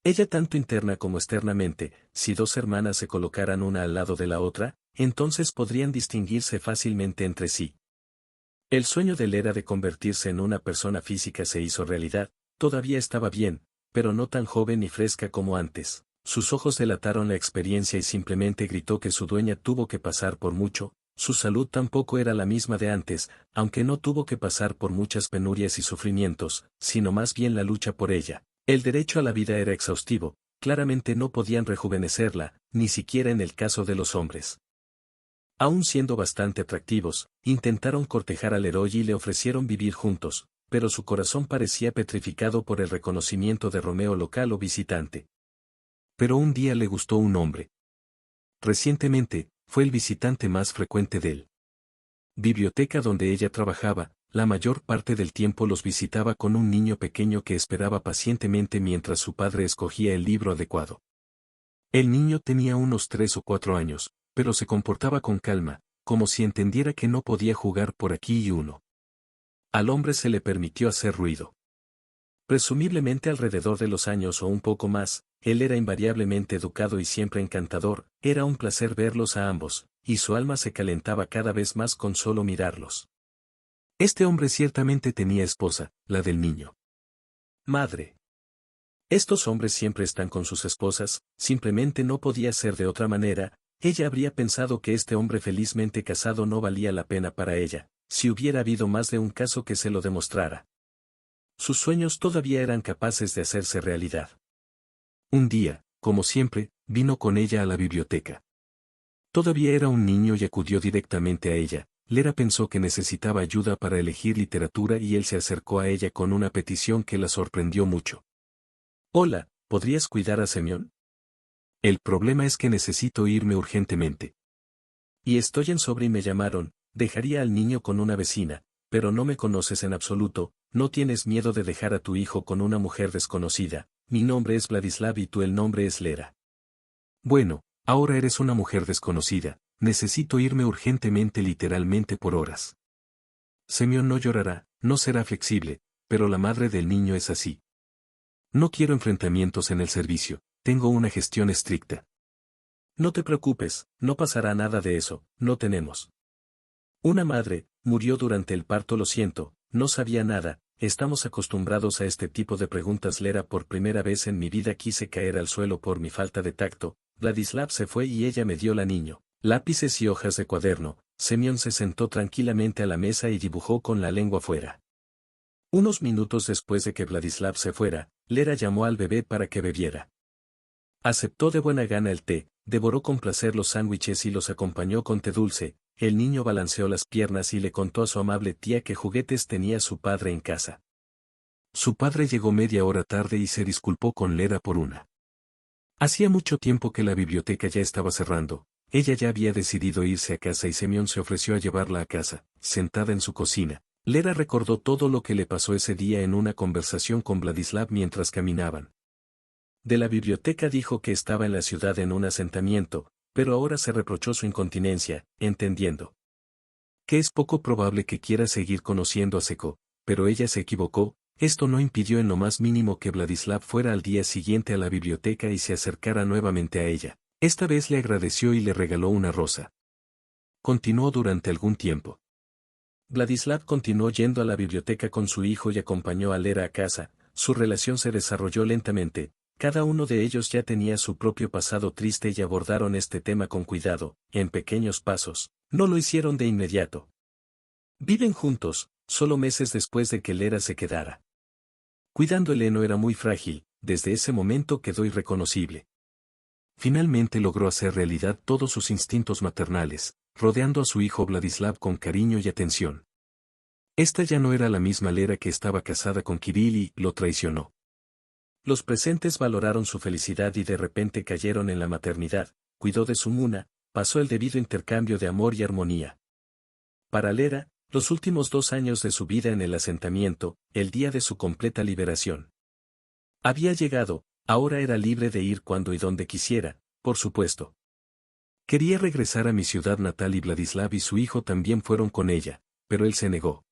Ella tanto interna como externamente, si dos hermanas se colocaran una al lado de la otra, entonces podrían distinguirse fácilmente entre sí. El sueño de Lera de convertirse en una persona física se hizo realidad, todavía estaba bien, pero no tan joven y fresca como antes. Sus ojos delataron la experiencia y simplemente gritó que su dueña tuvo que pasar por mucho, su salud tampoco era la misma de antes, aunque no tuvo que pasar por muchas penurias y sufrimientos, sino más bien la lucha por ella. El derecho a la vida era exhaustivo, claramente no podían rejuvenecerla, ni siquiera en el caso de los hombres. Aún siendo bastante atractivos, intentaron cortejar al héroe y le ofrecieron vivir juntos, pero su corazón parecía petrificado por el reconocimiento de Romeo local o visitante. Pero un día le gustó un hombre. Recientemente, fue el visitante más frecuente de él. Biblioteca donde ella trabajaba, la mayor parte del tiempo los visitaba con un niño pequeño que esperaba pacientemente mientras su padre escogía el libro adecuado. El niño tenía unos 3 o 4 años, pero se comportaba con calma, como si entendiera que no podía jugar por aquí y uno. Al hombre se le permitió hacer ruido. Presumiblemente alrededor de los años o un poco más, él era invariablemente educado y siempre encantador, era un placer verlos a ambos, y su alma se calentaba cada vez más con solo mirarlos. Este hombre ciertamente tenía esposa, la del niño. Madre. Estos hombres siempre están con sus esposas, simplemente no podía ser de otra manera, ella habría pensado que este hombre felizmente casado no valía la pena para ella, si hubiera habido más de un caso que se lo demostrara. Sus sueños todavía eran capaces de hacerse realidad. Un día, como siempre, vino con ella a la biblioteca. Todavía era un niño y acudió directamente a ella. Lera pensó que necesitaba ayuda para elegir literatura y él se acercó a ella con una petición que la sorprendió mucho. Hola, ¿podrías cuidar a Semyon? El problema es que necesito irme urgentemente. Y estoy en sobre y me llamaron, dejaría al niño con una vecina, pero no me conoces en absoluto, no tienes miedo de dejar a tu hijo con una mujer desconocida, mi nombre es Vladislav y tú el nombre es Lera. Bueno, ahora eres una mujer desconocida, necesito irme urgentemente literalmente por horas. Semyon no llorará, no será flexible, pero la madre del niño es así. No quiero enfrentamientos en el servicio, tengo una gestión estricta. No te preocupes, no pasará nada de eso, no tenemos. Una madre, murió durante el parto, lo siento, no sabía nada, estamos acostumbrados a este tipo de preguntas. Lera, por primera vez en mi vida quise caer al suelo por mi falta de tacto. Vladislav se fue y ella me dio la niño, lápices y hojas de cuaderno. Semyon se sentó tranquilamente a la mesa y dibujó con la lengua fuera. Unos minutos después de que Vladislav se fuera, Lera llamó al bebé para que bebiera. Aceptó de buena gana el té, devoró con placer los sándwiches y los acompañó con té dulce. El niño balanceó las piernas y le contó a su amable tía qué juguetes tenía su padre en casa. Su padre llegó media hora tarde y se disculpó con Lera por una. Hacía mucho tiempo que la biblioteca ya estaba cerrando, ella ya había decidido irse a casa y Semyon se ofreció a llevarla a casa. Sentada en su cocina, Lera recordó todo lo que le pasó ese día en una conversación con Vladislav mientras caminaban. De la biblioteca dijo que estaba en la ciudad en un asentamiento, pero ahora se reprochó su incontinencia, entendiendo que es poco probable que quiera seguir conociendo a Seko, pero ella se equivocó. Esto no impidió en lo más mínimo que Vladislav fuera al día siguiente a la biblioteca y se acercara nuevamente a ella. Esta vez le agradeció y le regaló una rosa. Continuó durante algún tiempo. Vladislav continuó yendo a la biblioteca con su hijo y acompañó a Lera a casa. Su relación se desarrolló lentamente. Cada uno de ellos ya tenía su propio pasado triste y abordaron este tema con cuidado, en pequeños pasos. No lo hicieron de inmediato. Viven juntos, solo meses después de que Lera se quedara. Cuidando el heno era muy frágil, desde ese momento quedó irreconocible. Finalmente logró hacer realidad todos sus instintos maternales, rodeando a su hijo Vladislav con cariño y atención. Esta ya no era la misma Lera que estaba casada con Kirill y lo traicionó. Los presentes valoraron su felicidad y de repente cayeron en la maternidad, cuidó de su muna, pasó el debido intercambio de amor y armonía. Para Lera, los últimos 2 años de su vida en el asentamiento, el día de su completa liberación. Había llegado, ahora era libre de ir cuando y donde quisiera, por supuesto. Quería regresar a mi ciudad natal y Vladislav y su hijo también fueron con ella, pero él se negó.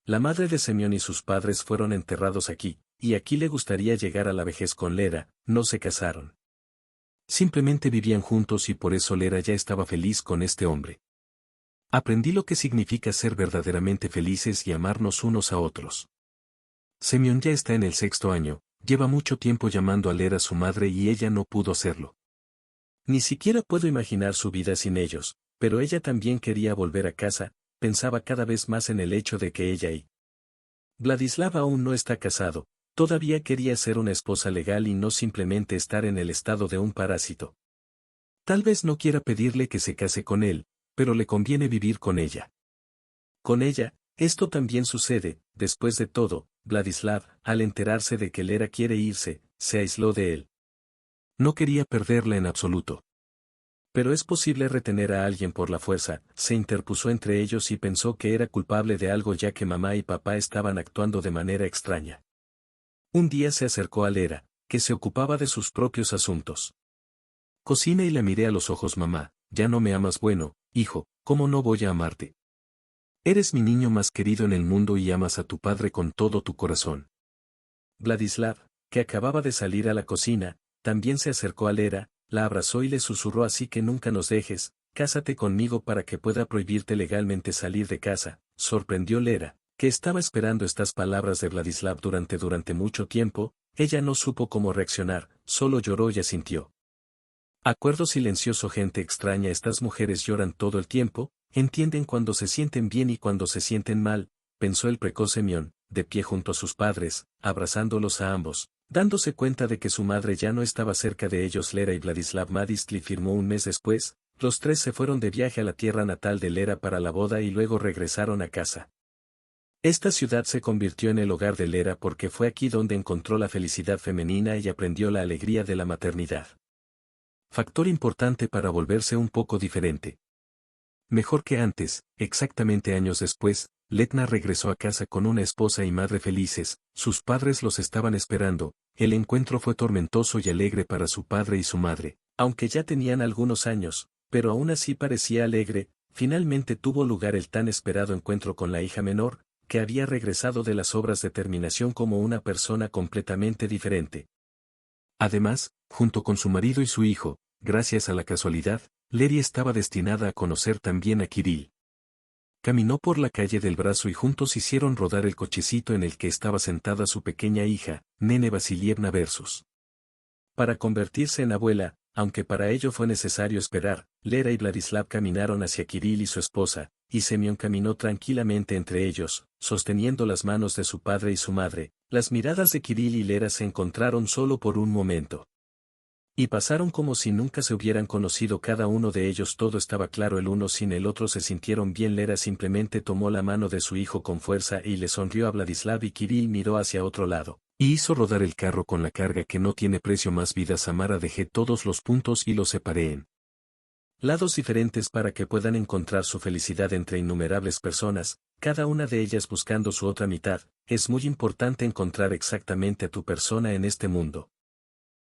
La madre de Semyon y sus padres fueron enterrados aquí, y aquí le gustaría llegar a la vejez con Lera. No se casaron. Simplemente vivían juntos y por eso Lera ya estaba feliz con este hombre. Aprendí lo que significa ser verdaderamente felices y amarnos unos a otros. Semyon ya está en el 6º año, lleva mucho tiempo llamando a Lera su madre y ella no pudo hacerlo. Ni siquiera puedo imaginar su vida sin ellos, pero ella también quería volver a casa. Pensaba cada vez más en el hecho de que ella y Vladislav aún no está casado, todavía quería ser una esposa legal y no simplemente estar en el estado de un parásito. Tal vez no quiera pedirle que se case con él, pero le conviene vivir con ella. Con ella, esto también sucede. Después de todo, Vladislav, al enterarse de que Lera quiere irse, se aisló de él. No quería perderla en absoluto. Pero es posible retener a alguien por la fuerza, se interpuso entre ellos y pensó que era culpable de algo ya que mamá y papá estaban actuando de manera extraña. Un día se acercó a Lera, que se ocupaba de sus propios asuntos. Cocina y la miré a los ojos mamá, ya no me amas bueno, hijo, ¿cómo no voy a amarte? Eres mi niño más querido en el mundo y amas a tu padre con todo tu corazón. Vladislav, que acababa de salir a la cocina, también se acercó a Lera, la abrazó y le susurró así que nunca nos dejes, cásate conmigo para que pueda prohibirte legalmente salir de casa, sorprendió Lera, que estaba esperando estas palabras de Vladislav durante mucho tiempo, ella no supo cómo reaccionar, solo lloró y asintió. Acuerdo silencioso gente extraña estas mujeres lloran todo el tiempo, entienden cuando se sienten bien y cuando se sienten mal, pensó el precoz Semyon, de pie junto a sus padres, abrazándolos a ambos, dándose cuenta de que su madre ya no estaba cerca de ellos. Lera y Vladislav Madistli firmó un mes después, los tres se fueron de viaje a la tierra natal de Lera para la boda y luego regresaron a casa. Esta ciudad se convirtió en el hogar de Lera porque fue aquí donde encontró la felicidad femenina y aprendió la alegría de la maternidad. Factor importante para volverse un poco diferente. Mejor que antes, exactamente años después, Letna regresó a casa con una esposa y madre felices, sus padres los estaban esperando, el encuentro fue tormentoso y alegre para su padre y su madre, aunque ya tenían algunos años, pero aún así parecía alegre, finalmente tuvo lugar el tan esperado encuentro con la hija menor, que había regresado de las obras de terminación como una persona completamente diferente. Además, junto con su marido y su hijo, gracias a la casualidad, Leri estaba destinada a conocer también a Kirill. Caminó por la calle del brazo y juntos hicieron rodar el cochecito en el que estaba sentada su pequeña hija, Nene Vasilievna Versus. Para convertirse en abuela, aunque para ello fue necesario esperar, Lera y Vladislav caminaron hacia Kirill y su esposa, y Semyon caminó tranquilamente entre ellos, sosteniendo las manos de su padre y su madre. Las miradas de Kirill y Lera se encontraron solo por un momento. Y pasaron como si nunca se hubieran conocido cada uno de ellos. Todo estaba claro el uno sin el otro, se sintieron bien. Lera simplemente tomó la mano de su hijo con fuerza y le sonrió a Vladislav y Kirill miró hacia otro lado, y hizo rodar el carro con la carga que no tiene precio. Más vidas Samara, dejé todos los puntos y los separé en lados diferentes para que puedan encontrar su felicidad entre innumerables personas, cada una de ellas buscando su otra mitad. Es muy importante encontrar exactamente a tu persona en este mundo.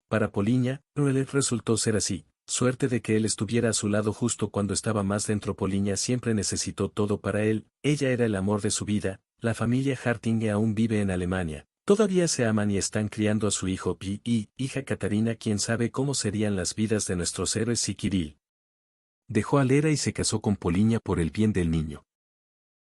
Para Poliña, Noel resultó ser así, suerte de que él estuviera a su lado justo cuando estaba más dentro. Poliña siempre necesitó todo para él, ella era el amor de su vida. La familia Hartinge aún vive en Alemania, todavía se aman y están criando a su hijo Pi y hija Katarina. Quién sabe cómo serían las vidas de nuestros héroes si Kirill dejó a Lera y se casó con Poliña por el bien del niño.